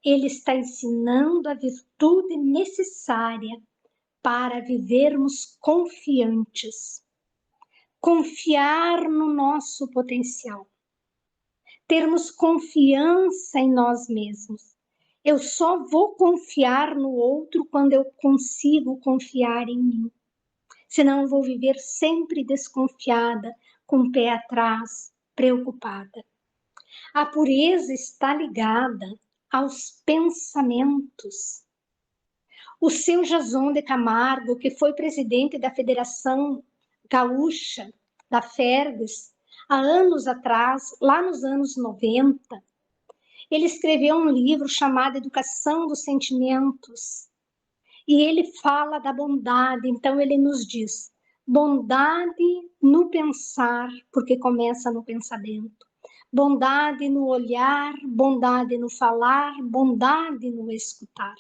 ele está ensinando a virtude necessária para vivermos confiantes. Confiar no nosso potencial. Termos confiança em nós mesmos. Eu só vou confiar no outro quando eu consigo confiar em mim. Senão eu vou viver sempre desconfiada, com o pé atrás, preocupada. A pureza está ligada aos pensamentos. O seu Jason de Camargo, que foi presidente da Federação Gaúcha, da FERGS, há anos atrás, lá nos anos 90, ele escreveu um livro chamado Educação dos Sentimentos, e ele fala da bondade. Então ele nos diz, bondade no pensar, porque começa no pensamento, bondade no olhar, bondade no falar, bondade no escutar.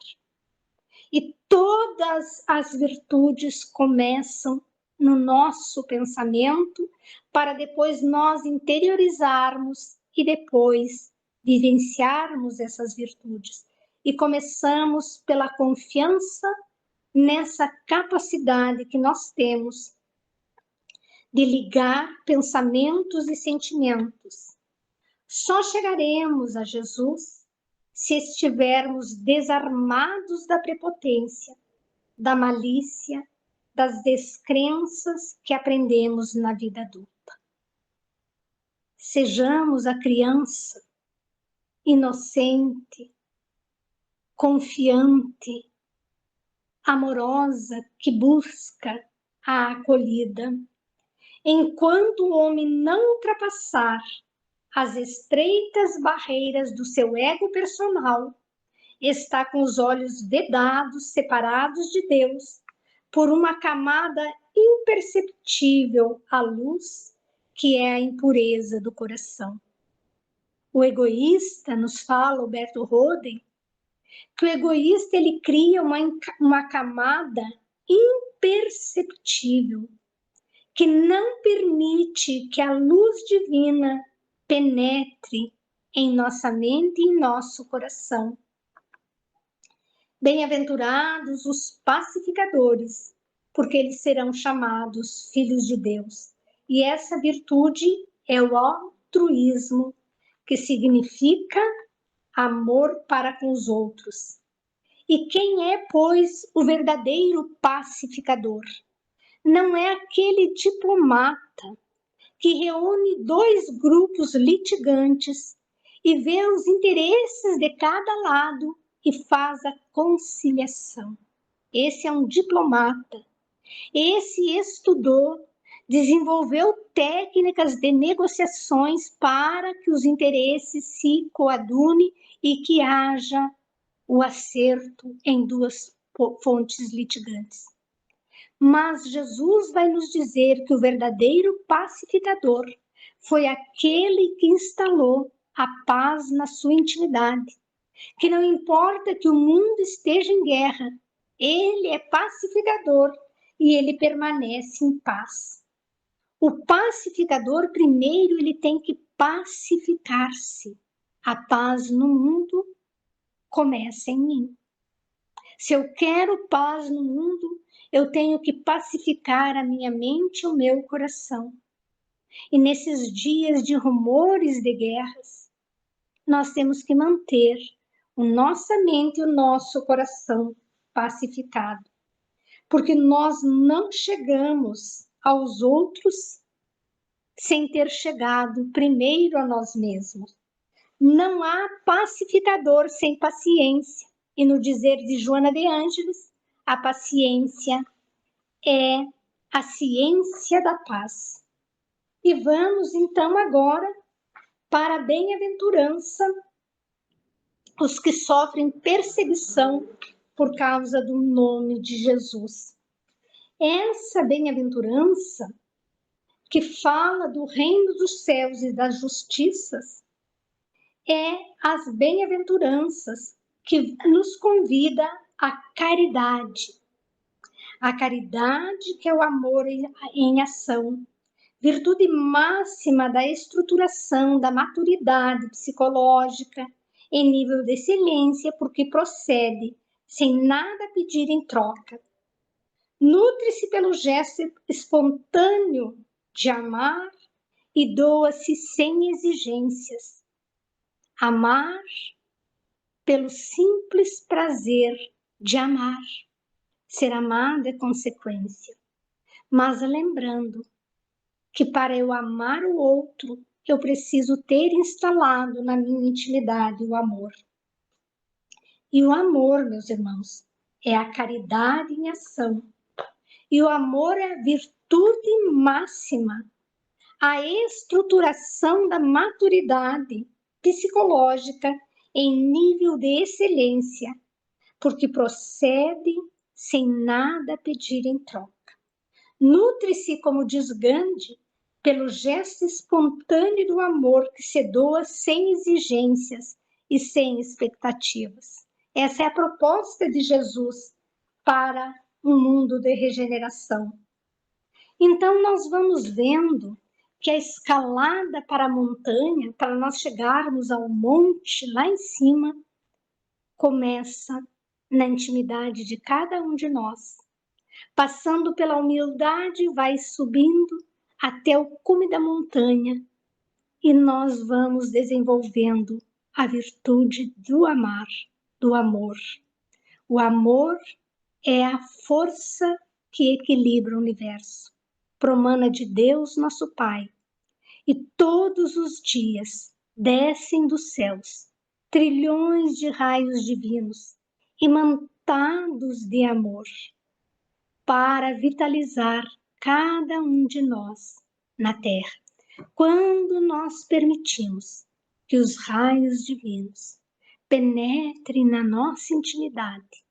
E todas as virtudes começam no nosso pensamento, para depois nós interiorizarmos e depois vivenciarmos essas virtudes. E começamos pela confiança nessa capacidade que nós temos de ligar pensamentos e sentimentos. Só chegaremos a Jesus se estivermos desarmados da prepotência, da malícia, das descrenças que aprendemos na vida adulta. Sejamos a criança inocente, confiante, amorosa, que busca a acolhida. Enquanto o homem não ultrapassar as estreitas barreiras do seu ego personal, está com os olhos vedados, separados de Deus, por uma camada imperceptível à luz, que é a impureza do coração. O egoísta, nos fala Alberto Roden, que o egoísta ele cria uma camada imperceptível, que não permite que a luz divina penetre em nossa mente e em nosso coração. Bem-aventurados os pacificadores, porque eles serão chamados filhos de Deus. E essa virtude é o altruísmo, que significa amor para com os outros. E quem é, pois, o verdadeiro pacificador? Não é aquele diplomata que reúne dois grupos litigantes e vê os interesses de cada lado e faz a conciliação. Esse é um diplomata. Esse estudou, desenvolveu técnicas de negociações para que os interesses se coadunem e que haja o acerto em duas fontes litigantes. Mas Jesus vai nos dizer que o verdadeiro pacificador foi aquele que instalou a paz na sua intimidade, que não importa que o mundo esteja em guerra, ele é pacificador e ele permanece em paz. O pacificador, primeiro, ele tem que pacificar-se. A paz no mundo começa em mim. Se eu quero paz no mundo, eu tenho que pacificar a minha mente e o meu coração. E nesses dias de rumores de guerras, nós temos que manter a nossa mente e o nosso coração pacificado. Porque nós não chegamos aos outros sem ter chegado primeiro a nós mesmos. Não há pacificador sem paciência. E no dizer de Joana de Ângeles, a paciência é a ciência da paz. E vamos então agora para a bem-aventurança, os que sofrem perseguição por causa do nome de Jesus. Essa bem-aventurança que fala do reino dos céus e das justiças é as bem-aventuranças que nos convida à caridade. A caridade, que é o amor em ação, virtude máxima da estruturação, da maturidade psicológica, em nível de excelência, porque procede sem nada pedir em troca. Nutre-se pelo gesto espontâneo de amar e doa-se sem exigências. Amar pelo simples prazer de amar. Ser amado é consequência. Mas lembrando que para eu amar o outro, eu preciso ter instalado na minha intimidade o amor. E o amor, meus irmãos, é a caridade em ação. E o amor é a virtude máxima, a estruturação da maturidade psicológica em nível de excelência, porque procede sem nada pedir em troca. Nutre-se, como diz Gandhi, pelo gesto espontâneo do amor que se doa sem exigências e sem expectativas. Essa é a proposta de Jesus para um mundo de regeneração. Então, nós vamos vendo que a escalada para a montanha, para nós chegarmos ao monte lá em cima, começa na intimidade de cada um de nós. Passando pela humildade, vai subindo até o cume da montanha e nós vamos desenvolvendo a virtude do amar, do amor. O amor é a força que equilibra o universo, promana de Deus, nosso Pai, e todos os dias descem dos céus trilhões de raios divinos, imantados de amor, para vitalizar cada um de nós na Terra. Quando nós permitimos que os raios divinos penetrem na nossa intimidade,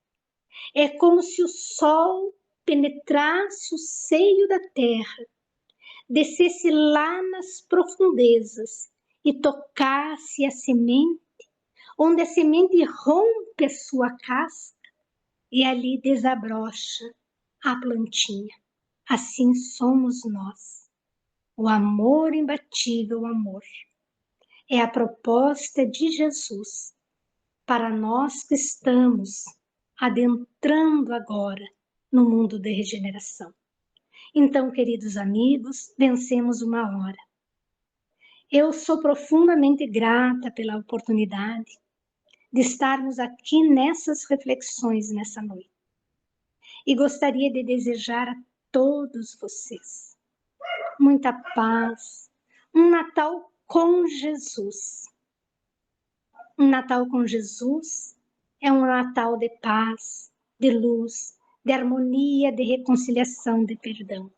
é como se o sol penetrasse o seio da terra, descesse lá nas profundezas e tocasse a semente, onde a semente rompe a sua casca e ali desabrocha a plantinha. Assim somos nós. O amor imbatível, o amor, é a proposta de Jesus para nós que estamos adentrando agora no mundo de regeneração. Então, queridos amigos, vencemos uma hora. Eu sou profundamente grata pela oportunidade de estarmos aqui nessas reflexões nessa noite. E gostaria de desejar a todos vocês muita paz, um Natal com Jesus. Um Natal com Jesus é um Natal de paz, de luz, de harmonia, de reconciliação, de perdão.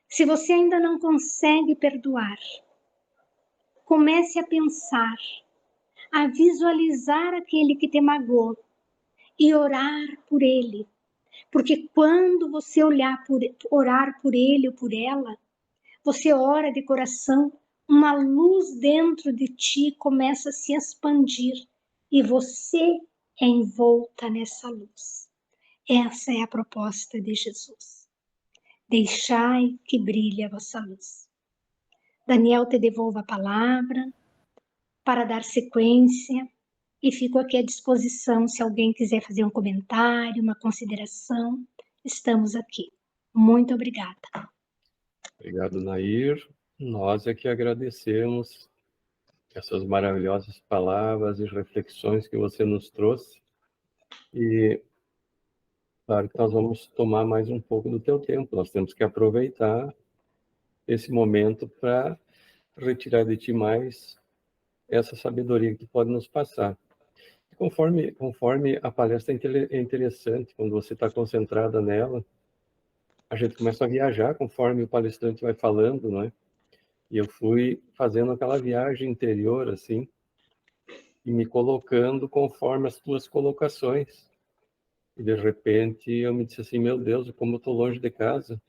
Se você ainda não consegue perdoar, comece a pensar, a visualizar aquele que te magoou e orar por ele. Porque quando você orar por ele ou por ela, você ora de coração, uma luz dentro de ti começa a se expandir e você é envolta nessa luz. Essa é a proposta de Jesus. Deixai que brilhe a vossa luz. Daniel, te devolvo a palavra para dar sequência e fico aqui à disposição se alguém quiser fazer um comentário, uma consideração. Estamos aqui. Muito obrigada. Obrigado, Nair. Nós é que agradecemos essas maravilhosas palavras e reflexões que você nos trouxe. E, claro que nós vamos tomar mais um pouco do teu tempo. Nós temos que aproveitar esse momento para retirar de ti mais essa sabedoria que tu pode nos passar. Conforme a palestra é interessante, quando você está concentrada nela, a gente começa a viajar conforme o palestrante vai falando, não é? E eu fui fazendo aquela viagem interior, assim, e me colocando conforme as tuas colocações. E, de repente, eu me disse assim, meu Deus, como eu estou longe de casa.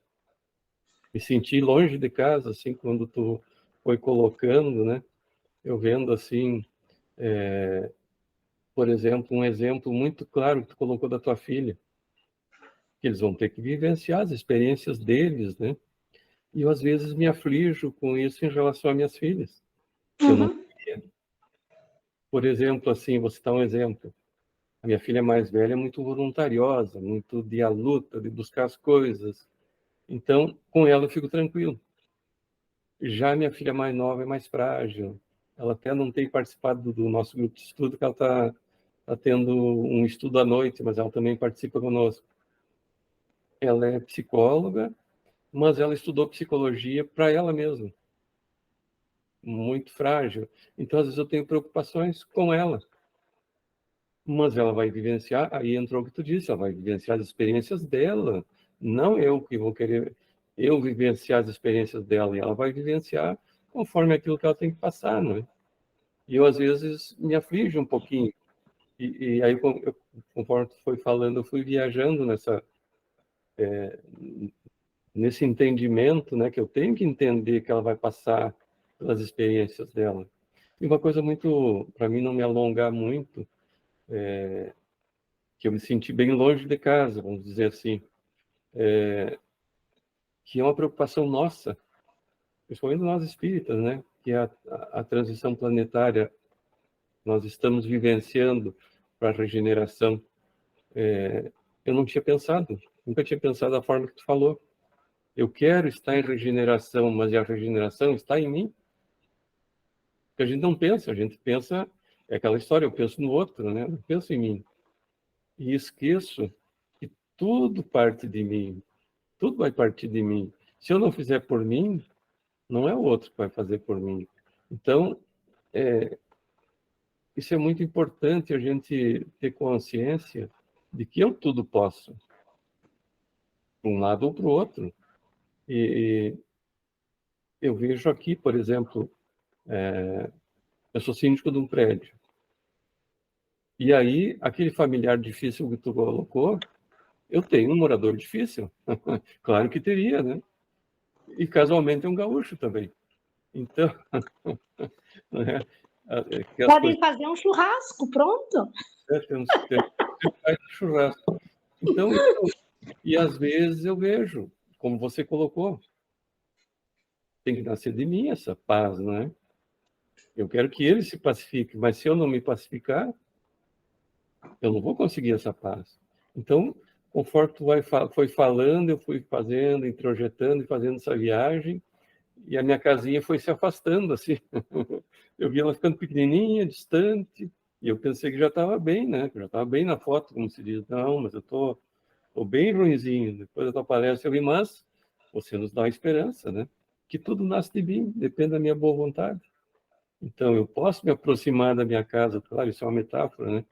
Me senti longe de casa, assim, quando tu foi colocando, né? Eu vendo, assim, por exemplo, um exemplo muito claro que tu colocou da tua filha, que eles vão ter que vivenciar as experiências deles, né? E eu, às vezes, me aflijo com isso em relação às minhas filhas, que eu não Uhum. queria. Por exemplo, assim, vou citar um exemplo. A minha filha mais velha é muito voluntariosa, muito de a luta, de buscar as coisas. Então, com ela eu fico tranquilo. Já a minha filha mais nova é mais frágil. Ela até não tem participado do nosso grupo de estudo, que ela está tendo um estudo à noite, mas ela também participa conosco. Ela é psicóloga, mas ela estudou psicologia para ela mesma. Muito frágil. Então, às vezes, eu tenho preocupações com ela. Mas ela vai vivenciar, aí entrou o que tu disse, ela vai vivenciar as experiências dela, não eu que vou querer eu vivenciar as experiências dela, e ela vai vivenciar conforme aquilo que ela tem que passar, né? E eu, às vezes, me aflijo um pouquinho. E aí, conforme tu foi falando, eu fui viajando nesse entendimento, né, que eu tenho que entender que ela vai passar pelas experiências dela. E uma coisa muito, para mim, não me alongar muito, que eu me senti bem longe de casa, vamos dizer assim, que é uma preocupação nossa, principalmente nós espíritas, né? Que é a transição planetária nós estamos vivenciando para a regeneração. Eu não tinha pensado, nunca tinha pensado da forma que tu falou. Eu quero estar em regeneração, mas a regeneração está em mim? Porque a gente não pensa, a gente pensa, é aquela história, eu penso no outro, né? Eu penso em mim. E esqueço que tudo parte de mim, tudo vai partir de mim. Se eu não fizer por mim, não é o outro que vai fazer por mim. Então, isso é muito importante, a gente ter consciência de que eu tudo posso, para um lado ou para o outro. E eu vejo aqui, por exemplo, eu sou síndico de um prédio. E aí, aquele familiar difícil que tu colocou, eu tenho um morador difícil. Claro que teria, né? E casualmente é um gaúcho também. Então, né? As Podem coisas fazer um churrasco, pronto. temos churrasco. Então, e às vezes eu vejo, como você colocou, tem que nascer de mim essa paz, né? Eu quero que ele se pacifique, mas se eu não me pacificar, eu não vou conseguir essa paz. Então, conforme tu foi falando, eu fui fazendo, introjetando e fazendo essa viagem, e a minha casinha foi se afastando, assim. Eu vi ela ficando pequenininha, distante, e eu pensei que já estava bem, né? Que já estava bem na foto, como se diz. Não, mas eu tô bem ruinzinho. Depois da tua palestra eu vi, mas você nos dá uma esperança, né? Que tudo nasce de mim, depende da minha boa vontade. Então, eu posso me aproximar da minha casa, claro, isso é uma metáfora, né?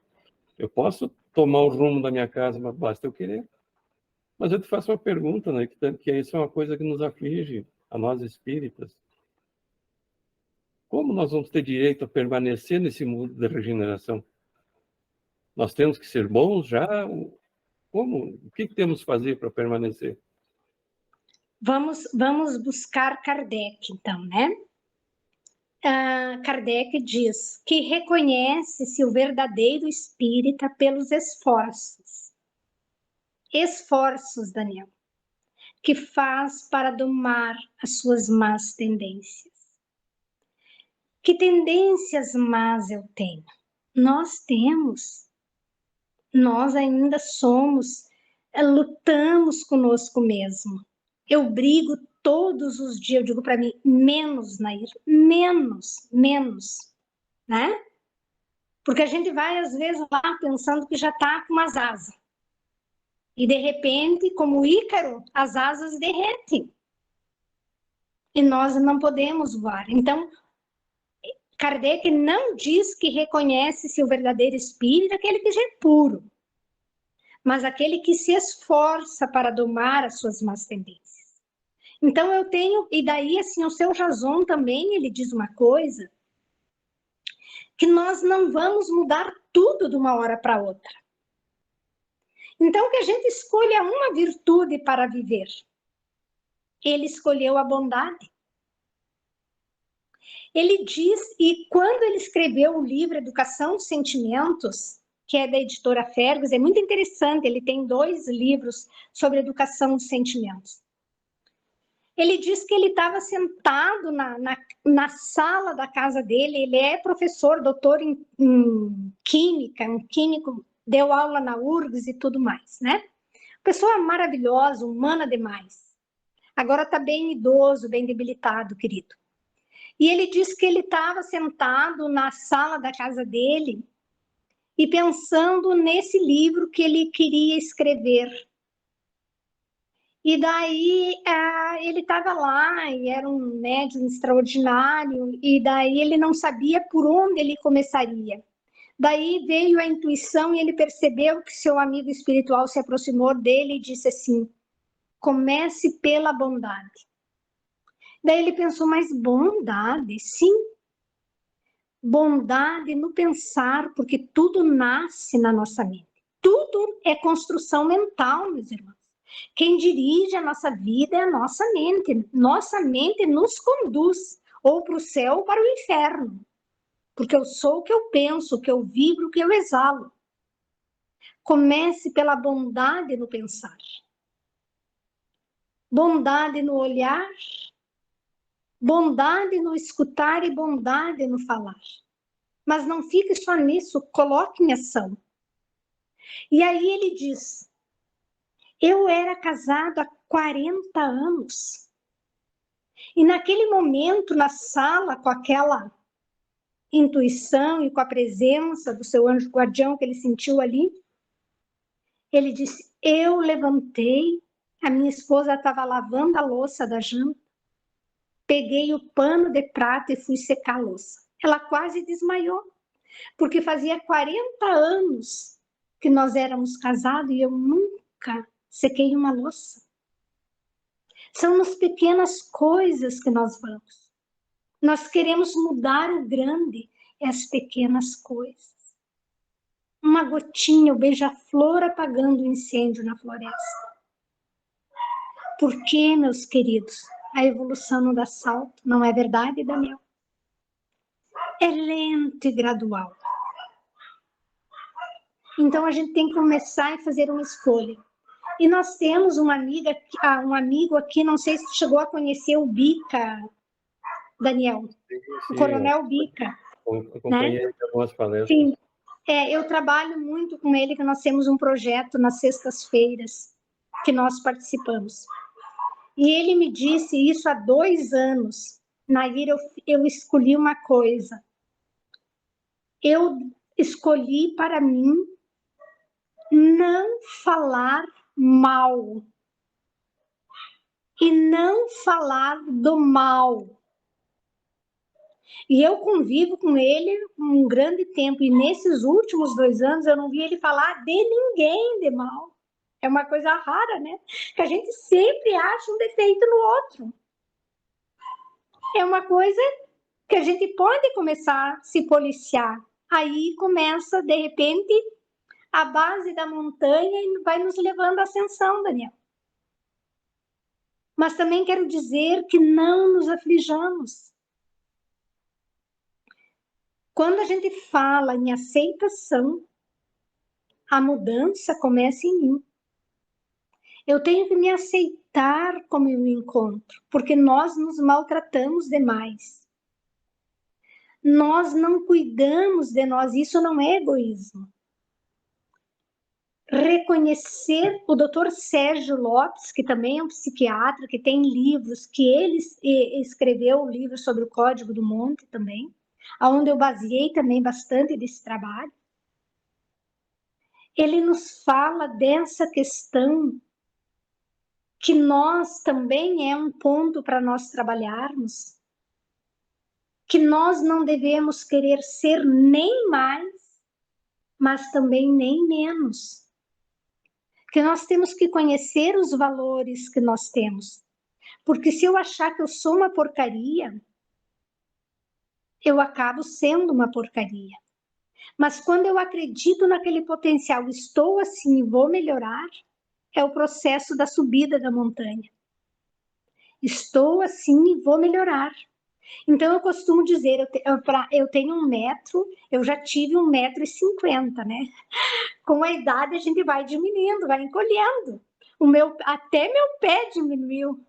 Eu posso tomar o rumo da minha casa, mas basta eu querer. Mas eu te faço uma pergunta, né? Que isso é uma coisa que nos aflige, a nós espíritas. Como nós vamos ter direito a permanecer nesse mundo de regeneração? Nós temos que ser bons já? Como? O que temos que fazer para permanecer? Vamos buscar Kardec, então, né? Kardec diz que reconhece-se o verdadeiro espírita pelos esforços. Esforços, Daniel, que faz para domar as suas más tendências. Que tendências más eu tenho? Nós temos. Nós ainda somos, lutamos conosco mesmo. Eu brigo todos os dias, eu digo para mim, menos, Nair, menos, né? Porque a gente vai, às vezes, lá pensando que já está com umas asas. E, de repente, como o Ícaro, as asas derretem. E nós não podemos voar. Então, Kardec não diz que reconhece-se o verdadeiro espírito, aquele que já é puro, mas aquele que se esforça para domar as suas más tendências. Então eu tenho, e daí assim, o seu Jason também, ele diz uma coisa, que nós não vamos mudar tudo de uma hora para outra. Então que a gente escolha uma virtude para viver. Ele escolheu a bondade. Ele diz, e quando ele escreveu o livro Educação dos Sentimentos, que é da editora Fergus, é muito interessante, ele tem 2 livros sobre educação dos sentimentos. Ele diz que ele estava sentado na sala da casa dele, ele é professor, doutor em química, um químico, deu aula na URGS e tudo mais, né? Pessoa maravilhosa, humana demais. Agora está bem idoso, bem debilitado, querido. E ele diz que ele estava sentado na sala da casa dele e pensando nesse livro que ele queria escrever. E daí ele estava lá e era um médium extraordinário, e daí ele não sabia por onde ele começaria. Daí veio a intuição e ele percebeu que seu amigo espiritual se aproximou dele e disse assim: comece pela bondade. Daí ele pensou, mas bondade? Sim, bondade no pensar, porque tudo nasce na nossa mente. Tudo é construção mental, meus irmãos. Quem dirige a nossa vida é a nossa mente. Nossa mente nos conduz ou para o céu ou para o inferno. Porque eu sou o que eu penso, o que eu vibro, o que eu exalo. Comece pela bondade no pensar. Bondade no olhar, bondade no escutar e bondade no falar. Mas não fique só nisso, coloque em ação. E aí ele diz, eu era casado há 40 anos. E naquele momento, na sala, com aquela intuição e com a presença do seu anjo guardião que ele sentiu ali, ele disse, eu levantei, a minha esposa estava lavando a louça da janta, peguei o pano de prata e fui secar a louça. Ela quase desmaiou, porque fazia 40 anos que nós éramos casados e eu nunca sequei uma louça. São nas pequenas coisas que nós vamos. Nós queremos mudar o grande, é as pequenas coisas. Uma gotinha, o beija-flor apagando o incêndio na floresta. Por que, meus queridos, a evolução não dá salto? Não é verdade, Daniel? É lento e gradual. Então a gente tem que começar a fazer uma escolha. E nós temos uma amiga, um amigo aqui, não sei se chegou a conhecer o Bica, Daniel, o Coronel Bica. Acompanhei, né? Algumas palestras. Sim, eu trabalho muito com ele, que nós temos um projeto nas sextas-feiras que nós participamos. E ele me disse isso há 2 anos. Nair, eu escolhi uma coisa. Eu escolhi para mim não falar mal e não falar do mal. E eu convivo com ele um grande tempo, e nesses últimos 2 anos eu não vi ele falar de ninguém de mal. É uma coisa rara, né? Que a gente sempre acha um defeito no outro. É uma coisa que a gente pode começar a se policiar. Aí começa, de repente, a base da montanha e vai nos levando à ascensão, Daniel. Mas também quero dizer que não nos aflijamos. Quando a gente fala em aceitação, a mudança começa em mim. Eu tenho que me aceitar como eu me encontro, porque nós nos maltratamos demais. Nós não cuidamos de nós, isso não é egoísmo. Reconhecer o Dr. Sérgio Lopes, que também é um psiquiatra, que tem livros, que ele escreveu o livro sobre o Código do Monte também, onde eu baseei também bastante desse trabalho. Ele nos fala dessa questão que nós também é um ponto para nós trabalharmos, que nós não devemos querer ser nem mais, mas também nem menos. Que nós temos que conhecer os valores que nós temos. Porque se eu achar que eu sou uma porcaria, eu acabo sendo uma porcaria. Mas quando eu acredito naquele potencial, estou assim e vou melhorar, é o processo da subida da montanha. Estou assim e vou melhorar. Então, eu costumo dizer, eu tenho 1 metro, eu já tive 1,50 m, né? Com a idade, a gente vai diminuindo, vai encolhendo. Até meu pé diminuiu.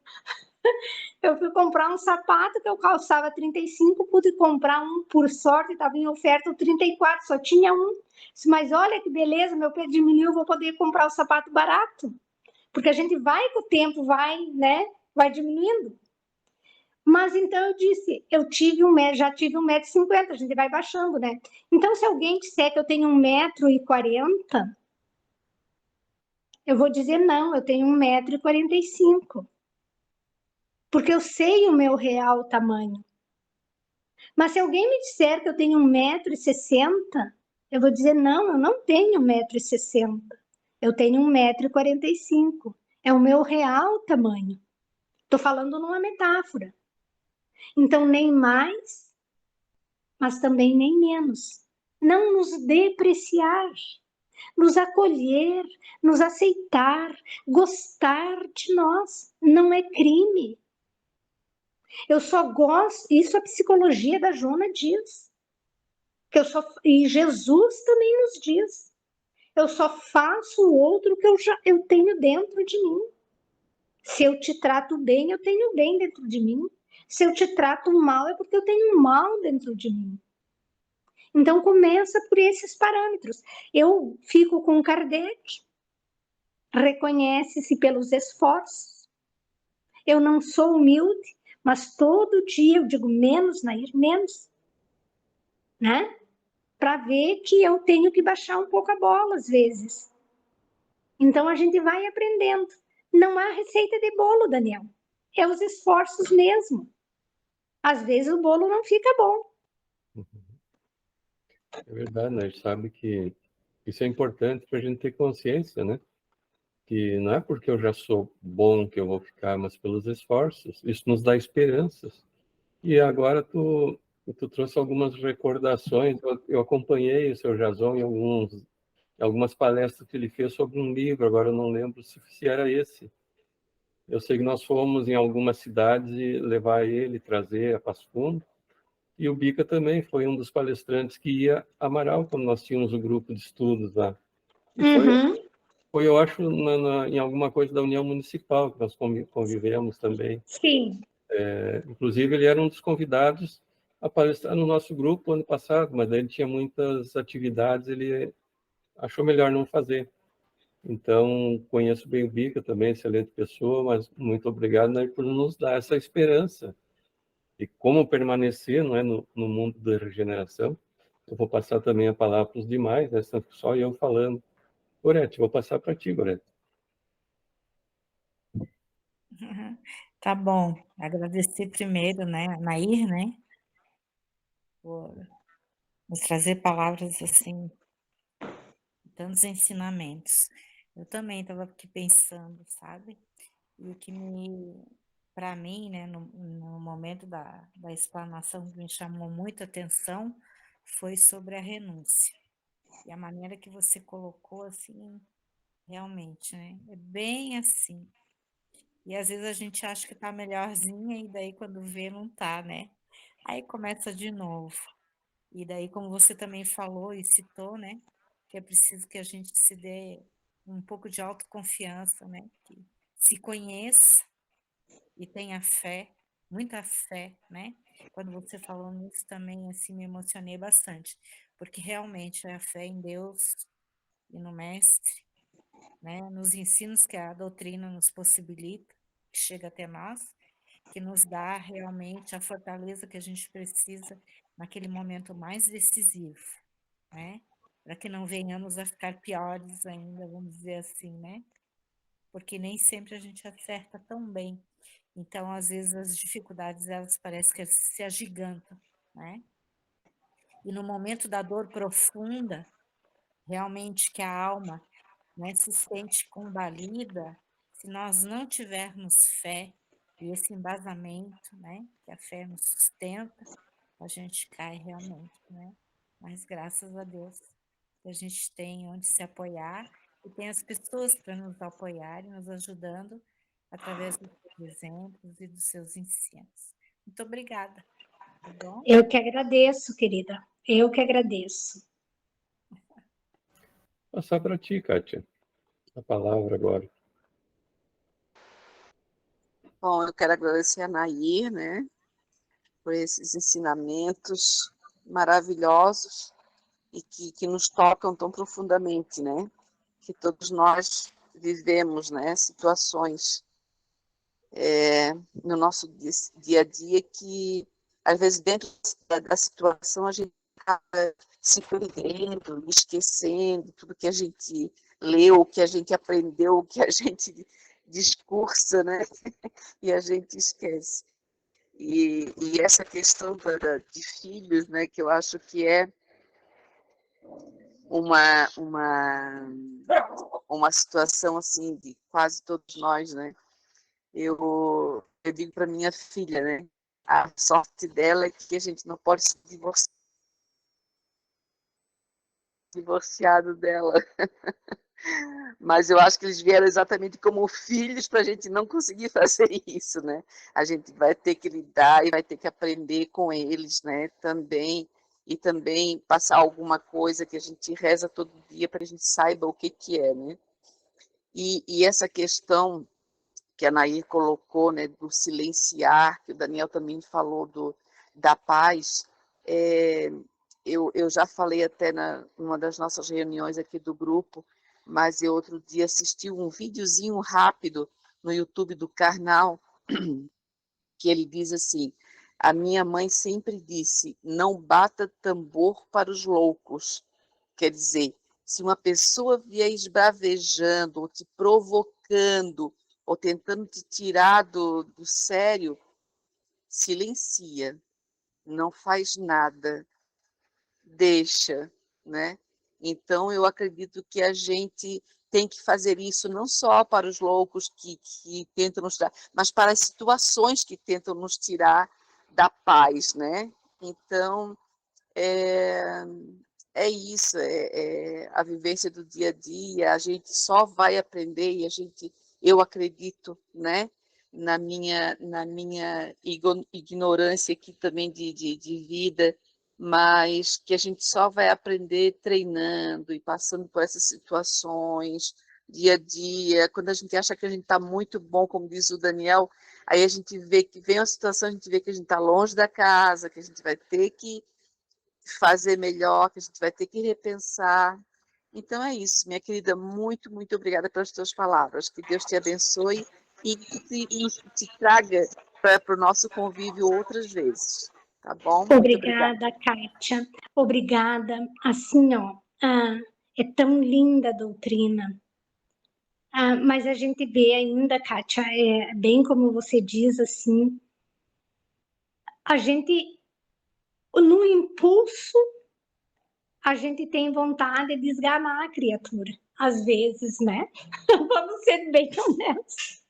Eu fui comprar um sapato que eu calçava 35, pude comprar um, por sorte, estava em oferta o 34, só tinha um. Mas olha que beleza, meu pé diminuiu, vou poder comprar o sapato barato. Porque a gente vai com o tempo, vai, né? Vai diminuindo. Mas então eu disse, já tive 1,50 m, a gente vai baixando, né? Então, se alguém disser que eu tenho 1,40 m, eu vou dizer não, eu tenho 1,45 m. Porque eu sei o meu real tamanho. Mas se alguém me disser que eu tenho 1,60 m, eu vou dizer não, eu não tenho 1,60 m. Eu tenho 1,45 m. É o meu real tamanho. Estou falando numa metáfora. Então, nem mais, mas também nem menos. Não nos depreciar, nos acolher, nos aceitar, gostar de nós. Não é crime. Eu só gosto, isso a psicologia da Jona diz. E Jesus também nos diz. Eu só faço o outro que eu tenho dentro de mim. Se eu te trato bem, eu tenho bem dentro de mim. Se eu te trato mal, é porque eu tenho mal dentro de mim. Então, começa por esses parâmetros. Eu fico com Kardec, reconhece-se pelos esforços. Eu não sou humilde, mas todo dia eu digo menos, Nair, menos, né? Para ver que eu tenho que baixar um pouco a bola às vezes. Então, a gente vai aprendendo. Não há receita de bolo, Daniel. É os esforços mesmo. Às vezes o bolo não fica bom. É verdade, né? A gente sabe que isso é importante para a gente ter consciência, né? Que não é porque eu já sou bom que eu vou ficar, mas pelos esforços. Isso nos dá esperanças. E agora tu trouxe algumas recordações. Eu acompanhei o seu Jason em algumas palestras que ele fez sobre um livro. Agora eu não lembro se era esse. Eu sei que nós fomos em algumas cidades e levar ele, trazer a Passo Fundo. E o Bica também foi um dos palestrantes que ia a Amaral, quando nós tínhamos o grupo de estudos lá. E Uhum. foi eu acho, em alguma coisa da União Municipal, que nós convivemos também. Sim. Inclusive, ele era um dos convidados a palestrar no nosso grupo ano passado, mas daí ele tinha muitas atividades, ele achou melhor não fazer. Então, conheço bem o Bica também, excelente pessoa, mas muito obrigado, né, por nos dar essa esperança de como permanecer, não é, no mundo da regeneração. Eu vou passar também a palavra para os demais, né, só eu falando. Gorete, vou passar para ti, Gorete. Tá bom. Agradecer primeiro, né, a Nair, né, por nos trazer palavras assim, tantos ensinamentos. Eu também estava aqui pensando, sabe? E o que para mim, né, no momento da explanação que me chamou muita atenção foi sobre a renúncia. E a maneira que você colocou, assim, realmente, né? É bem assim. E às vezes a gente acha que tá melhorzinha e daí quando vê não tá, né? Aí começa de novo. E daí, como você também falou e citou, né? Que é preciso que a gente se dê um pouco de autoconfiança, né? Que se conheça e tenha fé, muita fé, né? Quando você falou nisso também, assim, me emocionei bastante, porque realmente é a fé em Deus e no Mestre, né? Nos ensinos que a doutrina nos possibilita, que chega até nós, que nos dá realmente a fortaleza que a gente precisa naquele momento mais decisivo, né? Para que não venhamos a ficar piores ainda, vamos dizer assim, né? Porque nem sempre a gente acerta tão bem. Então, às vezes, as dificuldades, elas parecem que se agigantam, né? E no momento da dor profunda, realmente que a alma, né, se sente combalida, se nós não tivermos fé e esse embasamento, né, que a fé nos sustenta, a gente cai realmente, né? Mas graças a Deus que a gente tem onde se apoiar e tem as pessoas para nos apoiarem, nos ajudando através dos seus exemplos e dos seus ensinos. Muito obrigada. Tá bom? Eu que agradeço, querida. Eu que agradeço. Passar para ti, Kátia, a palavra agora. Bom, eu quero agradecer a Nair, né, por esses ensinamentos maravilhosos e que nos tocam tão profundamente, né, que todos nós vivemos, né, situações no nosso dia a dia que, às vezes, dentro da situação, a gente acaba se perdendo, esquecendo tudo que a gente leu, o que a gente aprendeu, o que a gente discursa, né? E a gente esquece. E essa questão de filhos, né, que eu acho que é uma situação assim de quase todos nós, né? Eu digo para minha filha, né? A sorte dela é que a gente não pode se divorciado dela. Mas eu acho que eles vieram exatamente como filhos para a gente não conseguir fazer isso, né? A gente vai ter que lidar e vai ter que aprender com eles, né? Também, e também passar alguma coisa que a gente reza todo dia para a gente saiba o que é, né? E essa questão que a Nair colocou, né, do silenciar, que o Daniel também falou da paz, eu já falei até numa das nossas reuniões aqui do grupo, mas eu outro dia assisti um videozinho rápido no YouTube do Karnal, que ele diz assim: a minha mãe sempre disse, não bata tambor para os loucos. Quer dizer, se uma pessoa vier esbravejando, ou te provocando, ou tentando te tirar do sério, silencia, não faz nada, deixa, né? Então, eu acredito que a gente tem que fazer isso não só para os loucos que tentam nos tirar, mas para as situações que tentam nos tirar da paz, né? Então, é isso, a vivência do dia a dia, a gente só vai aprender e eu acredito, né, na minha ignorância aqui também de vida, mas que a gente só vai aprender treinando e passando por essas situações dia a dia. Quando a gente acha que a gente está muito bom, como diz o Daniel, aí a gente vê que vem uma situação, a gente vê que a gente está longe da casa, que a gente vai ter que fazer melhor, que a gente vai ter que repensar. Então é isso, minha querida, muito, muito obrigada pelas tuas palavras. Que Deus te abençoe e te traga para o nosso convívio outras vezes. Tá bom? Muito obrigada. Obrigada, Kátia. Obrigada. Assim, ó, é tão linda a doutrina. Mas a gente vê ainda, Kátia, bem como você diz, assim, a gente, no impulso, a gente tem vontade de esganar a criatura, às vezes, né? Vamos ser bem honestos.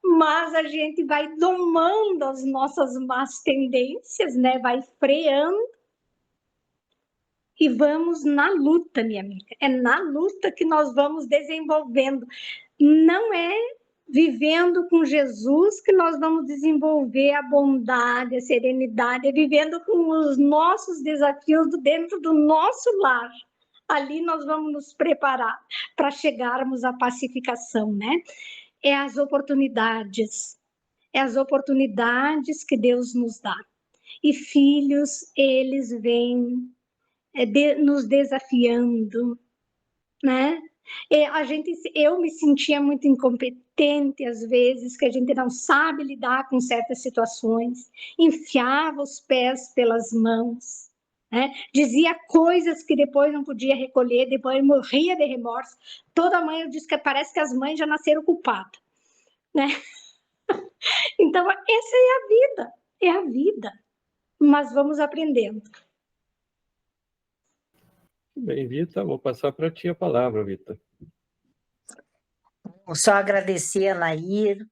Mas a gente vai domando as nossas más tendências, né? Vai freando e vamos na luta, minha amiga. É na luta que nós vamos desenvolvendo. Não é vivendo com Jesus que nós vamos desenvolver a bondade, a serenidade, é vivendo com os nossos desafios dentro do nosso lar. Ali nós vamos nos preparar para chegarmos à pacificação, né? É as oportunidades que Deus nos dá. E filhos, eles vêm nos desafiando, né? Eu me sentia muito incompetente às vezes, que a gente não sabe lidar com certas situações, enfiava os pés pelas mãos, né? Dizia coisas que depois não podia recolher, depois morria de remorso. Toda mãe, eu disse que parece que as mães já nasceram culpadas, né? Então, essa é a vida, mas vamos aprendendo. Bem, Vita, vou passar para ti a palavra, Vita. Só agradecer a Nair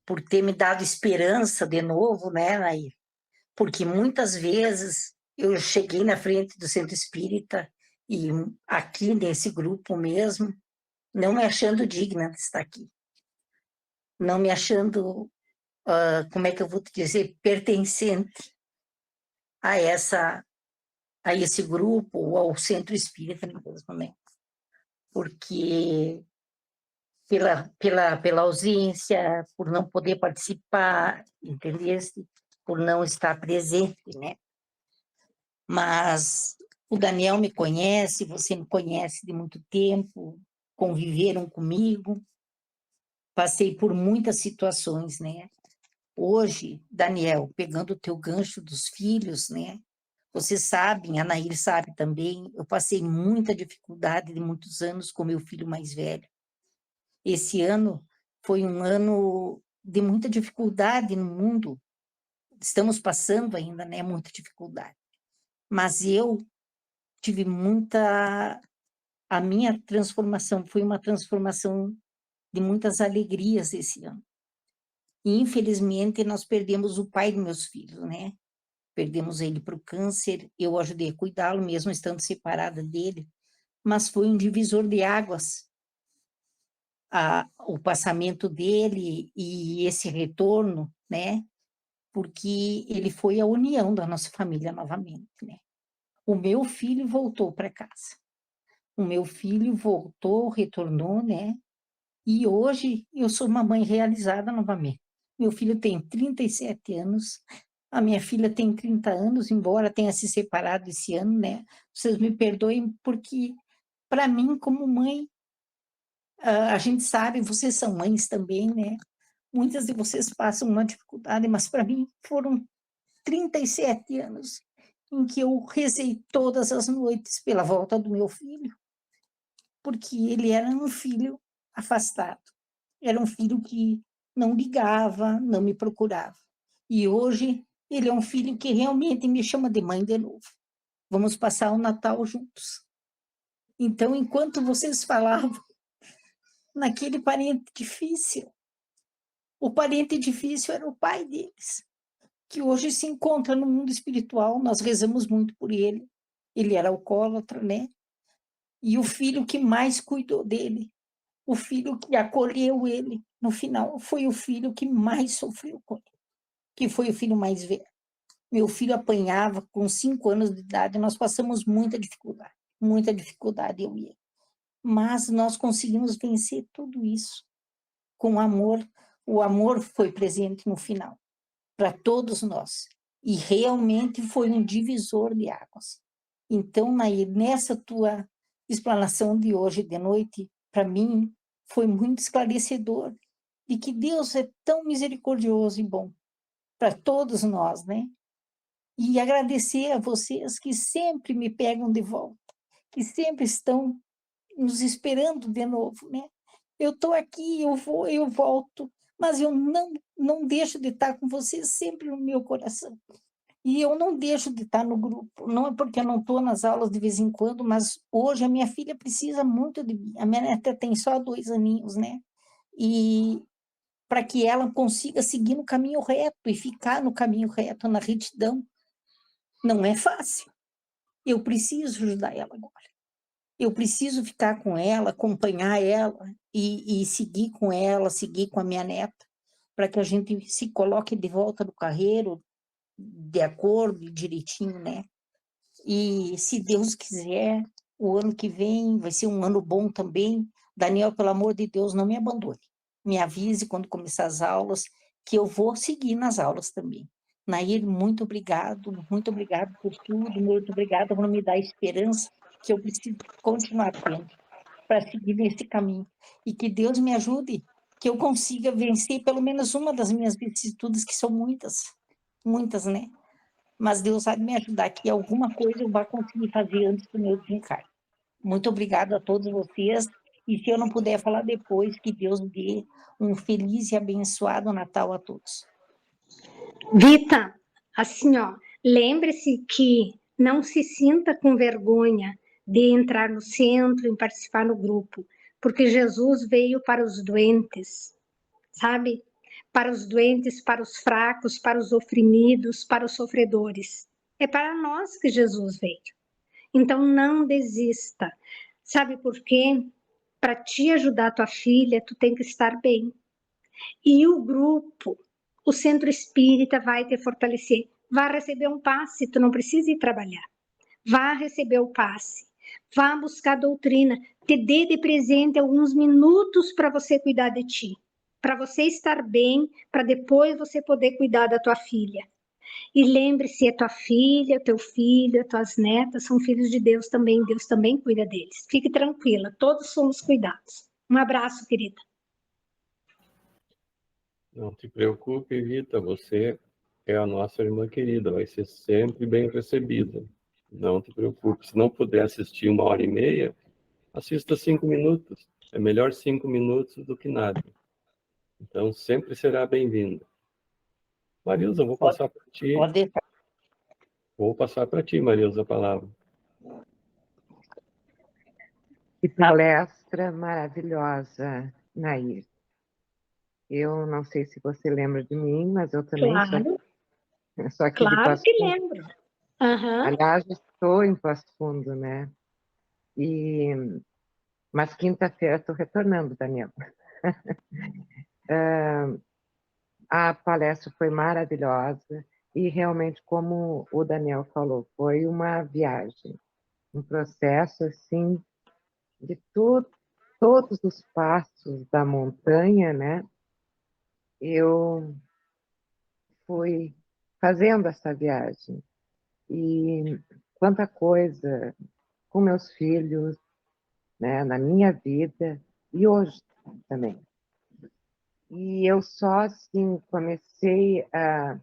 por ter me dado esperança de novo, né, Nair? Porque muitas vezes eu cheguei na frente do Centro Espírita e aqui nesse grupo mesmo, não me achando digna de estar aqui. Não me achando como é que eu vou te dizer, pertencente a esse grupo, ou ao centro espírita mesmo, né? Porque pela ausência, por não poder participar, entendeste? Por não estar presente, né? Mas o Daniel me conhece, você me conhece de muito tempo, conviveram comigo, passei por muitas situações, né? Hoje, Daniel, pegando o teu gancho dos filhos, né? Vocês sabem, a Nair sabe também, eu passei muita dificuldade de muitos anos com meu filho mais velho. Esse ano foi um ano de muita dificuldade no mundo. Estamos passando ainda, né, muita dificuldade. Mas eu tive a minha transformação foi uma transformação de muitas alegrias esse ano. E, infelizmente, nós perdemos o pai dos meus filhos, né? Perdemos ele para o câncer, eu ajudei a cuidá-lo, mesmo estando separada dele, mas foi um divisor de águas, o passamento dele e esse retorno, né? Porque ele foi a união da nossa família novamente, né? O meu filho voltou para casa. O meu filho voltou, retornou, né? E hoje eu sou uma mãe realizada novamente. Meu filho tem 37 anos, a minha filha tem 30 anos, embora tenha se separado esse ano, né? Vocês me perdoem, porque, para mim, como mãe, a gente sabe, vocês são mães também, né? Muitas de vocês passam uma dificuldade, mas para mim foram 37 anos em que eu rezei todas as noites pela volta do meu filho, porque ele era um filho afastado, era um filho que não ligava, não me procurava. E hoje ele é um filho que realmente me chama de mãe de novo. Vamos passar o Natal juntos. Então, enquanto vocês falavam naquele parente difícil, o parente difícil era o pai deles, que hoje se encontra no mundo espiritual, nós rezamos muito por ele. Ele era alcoólatra, né? E o filho que mais cuidou dele, o filho que acolheu ele, no final, foi o filho que mais sofreu com ele, que foi o filho mais velho. Meu filho apanhava com 5 anos de idade, nós passamos muita dificuldade, eu e ele. Mas nós conseguimos vencer tudo isso com amor. O amor foi presente no final, para todos nós. E realmente foi um divisor de águas. Então, Nair, nessa tua explanação de hoje de noite, para mim, foi muito esclarecedor de que Deus é tão misericordioso e bom para todos nós, né? E agradecer a vocês que sempre me pegam de volta, que sempre estão nos esperando de novo, né? Eu estou aqui, eu vou, eu volto, mas eu não deixo de estar com vocês sempre no meu coração. E eu não deixo de estar no grupo, não é porque eu não estou nas aulas de vez em quando, mas hoje a minha filha precisa muito de mim. A minha neta tem só 2 aninhos, né? E para que ela consiga seguir no caminho reto e ficar no caminho reto, na retidão, não é fácil. Eu preciso ajudar ela agora. Eu preciso ficar com ela, acompanhar ela e seguir com ela, seguir com a minha neta, para que a gente se coloque de volta no carreiro, de acordo, direitinho, né? E se Deus quiser, o ano que vem vai ser um ano bom também. Daniel, pelo amor de Deus, não me abandone. Me avise quando começar as aulas, que eu vou seguir nas aulas também. Nair, muito obrigado por tudo, muito obrigada por me dar esperança que eu preciso continuar tendo para seguir nesse caminho. E que Deus me ajude, que eu consiga vencer pelo menos uma das minhas vicissitudes, que são muitas, né? Mas Deus vai me ajudar, que alguma coisa eu vou conseguir fazer antes do meu desencarne. Muito obrigada a todos vocês, e se eu não puder falar depois, que Deus dê um feliz e abençoado Natal a todos. Vita, assim, ó, lembre-se que não se sinta com vergonha de entrar no centro e participar no grupo, porque Jesus veio para os doentes, sabe? Para os doentes, para os fracos, para os oprimidos, para os sofredores. É para nós que Jesus veio. Então não desista. Sabe por quê? Para te ajudar tua filha, tu tem que estar bem. E o grupo o centro espírita vai te fortalecer. Vá receber um passe, tu não precisa ir trabalhar. Vá receber o passe. Vá buscar doutrina. Te dê de presente alguns minutos para você cuidar de ti. Para você estar bem, para depois você poder cuidar da tua filha. E lembre-se, a tua filha, teu filho, as tuas netas são filhos de Deus também. Deus também cuida deles. Fique tranquila, todos somos cuidados. Um abraço, querida. Não te preocupe, Rita, você é a nossa irmã querida, vai ser sempre bem recebida. Não te preocupe. Se não puder assistir 1h30, assista 5 minutos. É melhor 5 minutos do que nada. Então, sempre será bem-vinda. Marilza, vou passar para ti. Pode deixar. Vou passar para ti, Marilza, a palavra. Que palestra maravilhosa, Nair. Eu não sei se você lembra de mim, mas eu também sou aqui de Claro Passo que Fundo. lembro. Uhum. Aliás, estou em Passo Fundo, né? Mas quinta-feira estou retornando, Daniel. A palestra foi maravilhosa e realmente, como o Daniel falou, foi uma viagem, um processo assim de todos os passos da montanha, né? Eu fui fazendo essa viagem e quanta coisa com meus filhos, né, na minha vida e hoje também. E eu só assim comecei a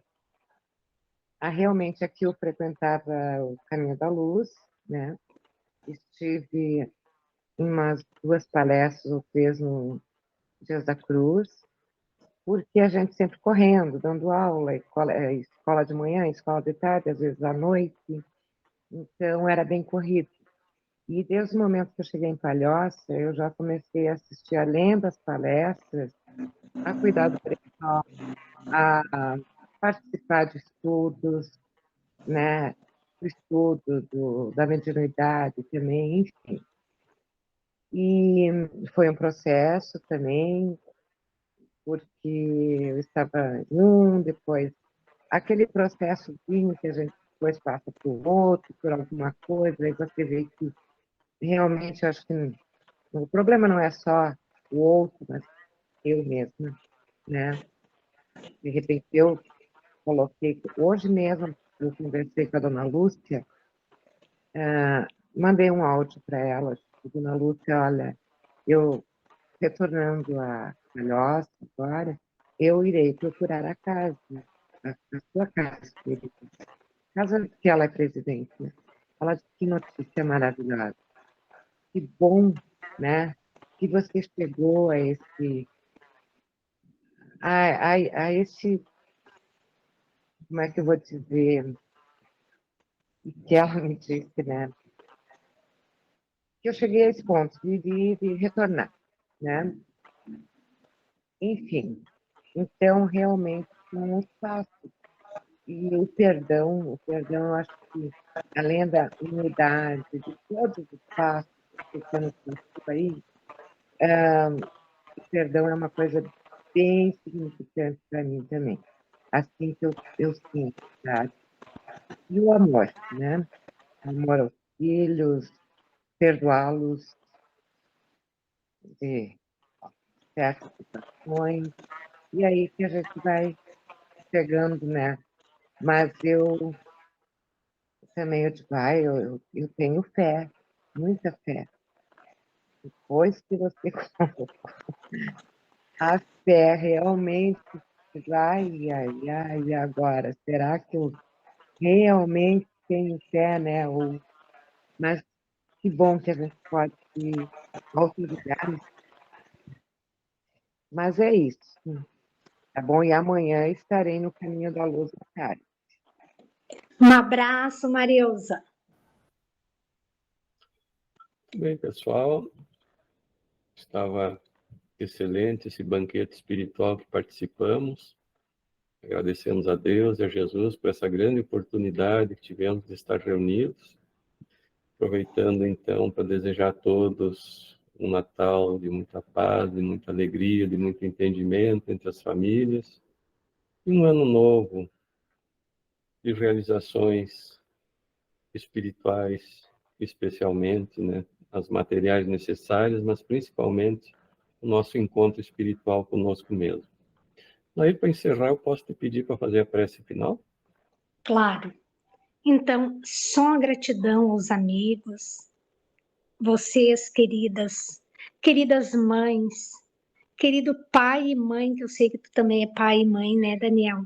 realmente aqui eu frequentava o Caminho da Luz, né? Estive em umas 2 palestras ou 3 no Dias da Cruz, porque a gente sempre correndo, dando aula, escola de manhã, escola de tarde, às vezes à noite, então era bem corrido. E desde o momento que eu cheguei em Palhoça, eu já comecei a assistir, além das palestras, a cuidar do pessoal, a participar de estudos, né, do estudo da mediunidade também, enfim. E foi um processo também, porque eu estava em depois aquele processozinho que a gente depois passa para o outro, por alguma coisa, aí você vê que realmente eu acho que o problema não é só o outro, mas eu mesma, né? De repente eu coloquei, hoje mesmo eu conversei com a dona Lúcia, mandei um áudio para ela, dona Lúcia, olha, eu retornando a Palhoça agora, eu irei procurar a casa, a sua casa espírita, casa que ela é presidente, né? Ela disse, que notícia maravilhosa, que bom, né? Que você chegou a esse, como é que eu vou dizer, que ela me disse, né? Que eu cheguei a esse ponto de retornar, né? Enfim, então realmente não é fácil. E o perdão, eu acho que além da unidade, de todos os passos que você nos contou aí, o perdão é uma coisa bem significante para mim também. Assim que eu sinto, sabe? E o amor, né? O amor aos filhos, perdoá-los de certas situações, e aí que a gente vai chegando, né? Mas eu também, eu digo, eu tenho fé, muita fé. Depois que você colocou a fé realmente, e agora? Será que eu realmente tenho fé, né? Mas que bom que a gente pode se autorizar. Mas é isso, tá bom? E amanhã estarei no Caminho da Luz à tarde. Um abraço, Marilza. Bem, pessoal, estava excelente esse banquete espiritual que participamos. Agradecemos a Deus e a Jesus por essa grande oportunidade que tivemos de estar reunidos. Aproveitando, então, para desejar a todos um Natal de muita paz, de muita alegria, de muito entendimento entre as famílias. e um ano novo de realizações espirituais, especialmente, né, as materiais necessárias, mas principalmente o nosso encontro espiritual conosco mesmo. Aí, para encerrar, eu posso te pedir para fazer a prece final? Claro. Então, só gratidão aos amigos, vocês, queridas mães, querido pai e mãe, que eu sei que tu também é pai e mãe, né, Daniel?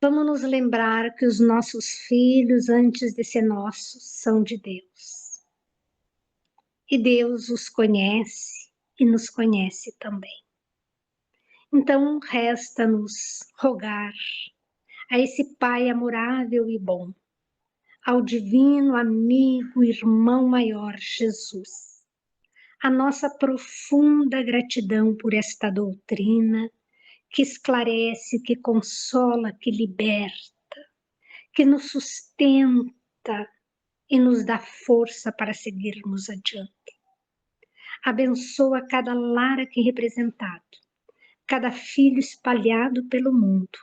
Vamos nos lembrar que os nossos filhos, antes de ser nossos, são de Deus. E Deus os conhece e nos conhece também. Então, resta-nos rogar a esse Pai amorável e bom, ao divino amigo, irmão maior, Jesus, a nossa profunda gratidão por esta doutrina que esclarece, que consola, que liberta, que nos sustenta e nos dá força para seguirmos adiante. Abençoa cada lar aqui representado, cada filho espalhado pelo mundo.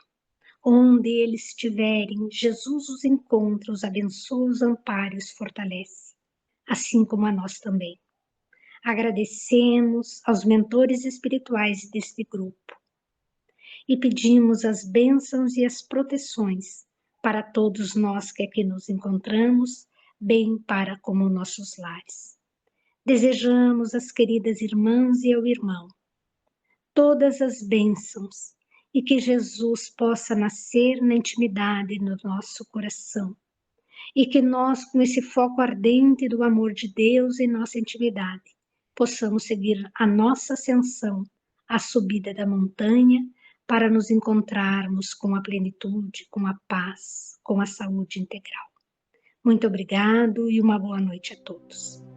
Onde eles estiverem, Jesus os encontra, os abençoa, os ampara e os fortalece, assim como a nós também. Agradecemos aos mentores espirituais deste grupo e pedimos as bênçãos e as proteções para todos nós que aqui nos encontramos, bem para como nossos lares. Desejamos às queridas irmãs e ao irmão todas as bênçãos e que Jesus possa nascer na intimidade no nosso coração e que nós, com esse foco ardente do amor de Deus em nossa intimidade, possamos seguir a nossa ascensão, a subida da montanha, para nos encontrarmos com a plenitude, com a paz, com a saúde integral. Muito obrigado e uma boa noite a todos.